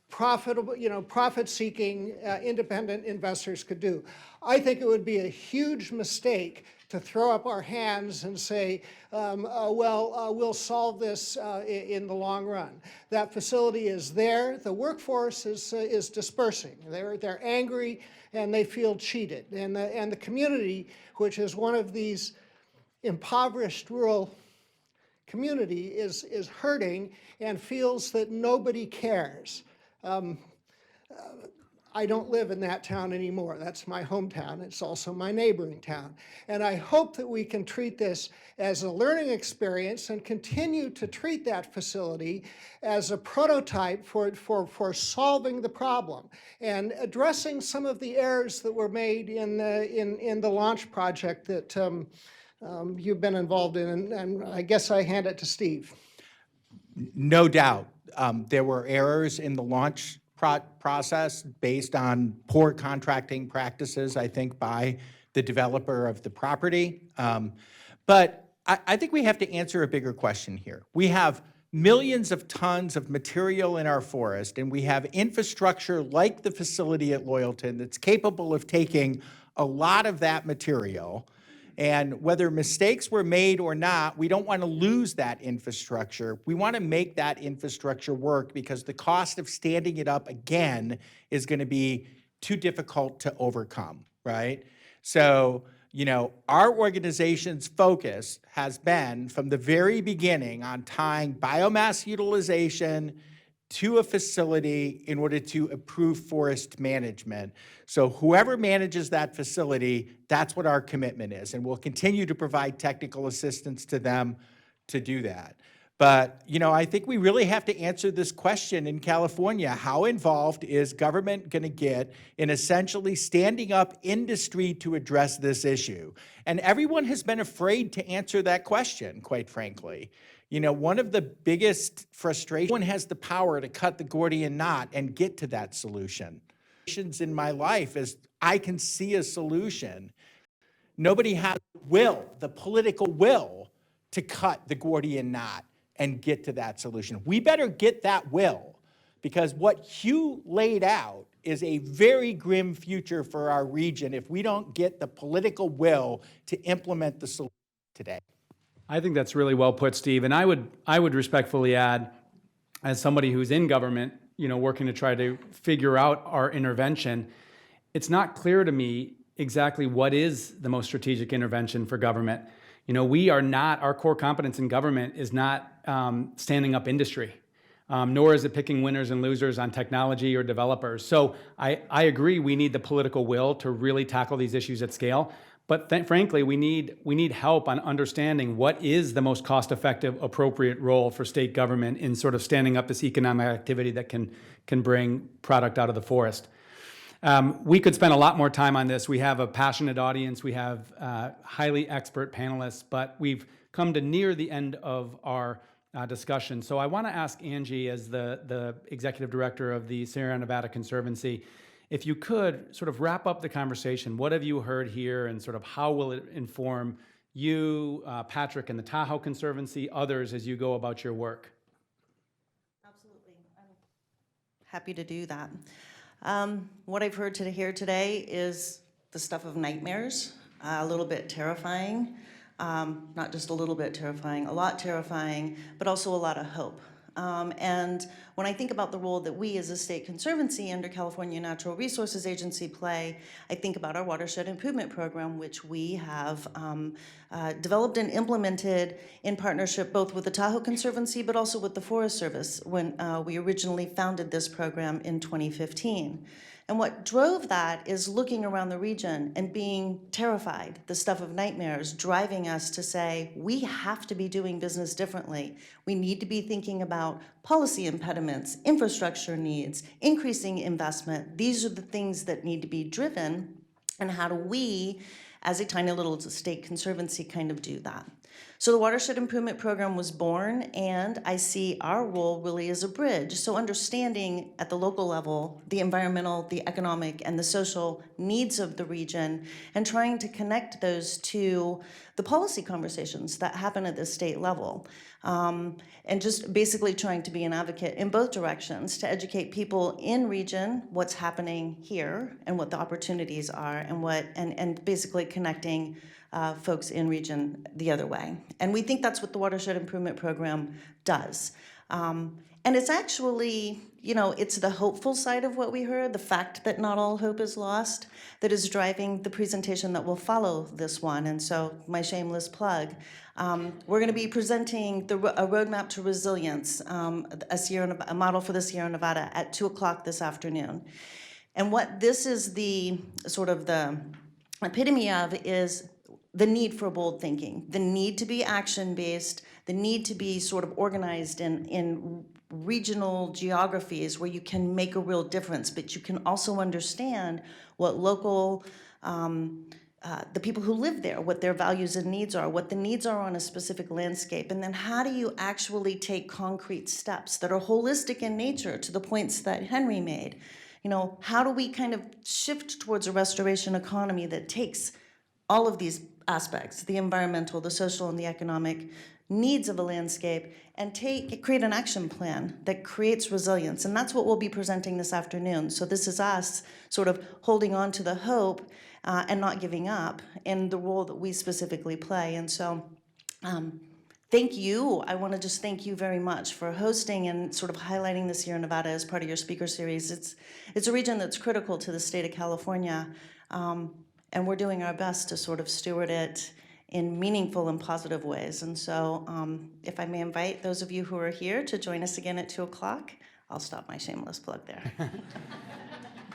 profitable, profit-seeking independent investors could do. I think it would be a huge mistake to throw up our hands and say, we'll solve this in the long run. That facility is there. The workforce is dispersing. They're angry and they feel cheated. And the community, which is one of these impoverished rural community, is hurting and feels that nobody cares. I don't live in that town anymore. That's my hometown. It's also my neighboring town. And I hope that we can treat this as a learning experience and continue to treat that facility as a prototype for solving the problem and addressing some of the errors that were made in the launch project that you've been involved in. And I guess I hand it to Steve. No doubt. There were errors in the launch process based on poor contracting practices, I think, by the developer of the property. But I think we have to answer a bigger question here. We have millions of tons of material in our forest, and we have infrastructure like the facility at Loyalton that's capable of taking a lot of that material And whether mistakes were made or not, we don't want to lose that infrastructure. We want to make that infrastructure work because the cost of standing it up again is going to be too difficult to overcome, right? So, you know, our organization's focus has been from the very beginning on tying biomass utilization to a facility in order to improve forest management. So whoever manages that facility, that's what our commitment is. And we'll continue to provide technical assistance to them to do that. But, you know, I think we really have to answer this question in California. How involved is government going to get in essentially standing up industry to address this issue? And everyone has been afraid to answer that question, quite frankly. You know, one of the biggest frustrations, one has the power to cut the Gordian knot and get to that solution. In my life is I can see a solution. Nobody has the political will to cut the Gordian knot and get to that solution. We better get that will, because what Hugh laid out is a very grim future for our region if we don't get the political will to implement the solution today. I think that's really well put, Steve. And I would respectfully add, as somebody who's in government, you know, working to try to figure out our intervention, it's not clear to me exactly what is the most strategic intervention for government. You know, we are not, our core competence in government is not standing up industry, nor is it picking winners and losers on technology or developers. So I agree we need the political will to really tackle these issues at scale. But frankly, we need help on understanding what is the most cost-effective, appropriate role for state government in sort of standing up this economic activity that can bring product out of the forest. We could spend a lot more time on this. We have a passionate audience. We have highly expert panelists, but we've come to near the end of our discussion. So I want to ask Angie, as the executive director of the Sierra Nevada Conservancy, if you could sort of wrap up the conversation. What have you heard here, and sort of how will it inform you, Patrick, and the Tahoe Conservancy, others, as you go about your work? Absolutely. I'm happy to do that. What I've heard here today is the stuff of nightmares, a little bit terrifying, not just a little bit terrifying, a lot terrifying, but also a lot of hope. And when I think about the role that we as a state conservancy under California Natural Resources Agency play, I think about our watershed improvement program, which we have developed and implemented in partnership both with the Tahoe Conservancy, but also with the Forest Service when we originally founded this program in 2015. And what drove that is looking around the region and being terrified, the stuff of nightmares, driving us to say, we have to be doing business differently. We need to be thinking about policy impediments, infrastructure needs, increasing investment. These are the things that need to be driven, and how do we, as a tiny little state conservancy, kind of do that? So the Watershed Improvement Program was born, and I see our role really as a bridge. So understanding at the local level the environmental, the economic, and the social needs of the region, and trying to connect those to the policy conversations that happen at the state level. And just basically trying to be an advocate in both directions to educate people in region what's happening here and what the opportunities are, and basically connecting folks in region the other way. And we think that's what the Watershed Improvement Program does. And it's actually, you know, it's the hopeful side of what we heard, the fact that not all hope is lost, that is driving the presentation that will follow this one. And so my shameless plug, we're going to be presenting a roadmap to resilience, a model for the Sierra Nevada at 2 o'clock this afternoon. And what this is the sort of the epitome of is the need for bold thinking, the need to be action-based, the need to be sort of organized in regional geographies where you can make a real difference, but you can also understand what local, the people who live there, what their values and needs are, what the needs are on a specific landscape, and then how do you actually take concrete steps that are holistic in nature, to the points that Henry made. You know, how do we kind of shift towards a restoration economy that takes all of these aspects, the environmental, the social, and the economic needs of a landscape, and create an action plan that creates resilience. And that's what we'll be presenting this afternoon. So this is us sort of holding on to the hope and not giving up in the role that we specifically play. And so thank you. I want to just thank you very much for hosting and sort of highlighting the Sierra Nevada as part of your speaker series. It's a region that's critical to the state of California, and we're doing our best to sort of steward it in meaningful and positive ways. And so if I may invite those of you who are here to join us again at 2 o'clock, I'll stop my shameless plug there.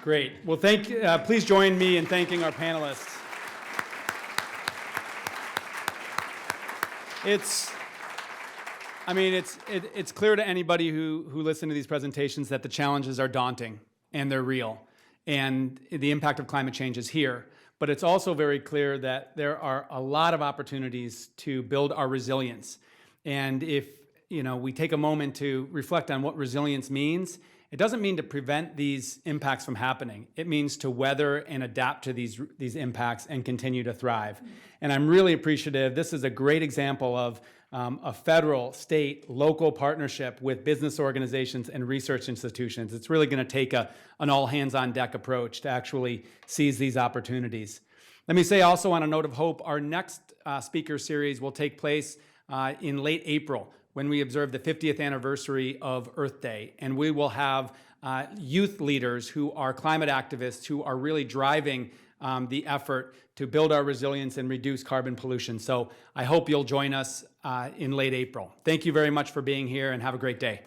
Great. Well, please join me in thanking our panelists. It's clear to anybody who listened to these presentations that the challenges are daunting and they're real, and the impact of climate change is here. But it's also very clear that there are a lot of opportunities to build our resilience. And if we take a moment to reflect on what resilience means, it doesn't mean to prevent these impacts from happening. It means to weather and adapt to these impacts and continue to thrive. And I'm really appreciative. This is a great example of a federal, state, local partnership with business organizations and research institutions. It's really going to take an all-hands-on-deck approach to actually seize these opportunities. Let me say also, on a note of hope, our next speaker series will take place in late April, when we observe the 50th anniversary of Earth Day. And we will have youth leaders who are climate activists who are really driving the effort to build our resilience and reduce carbon pollution. So I hope you'll join us in late April. Thank you very much for being here, and have a great day.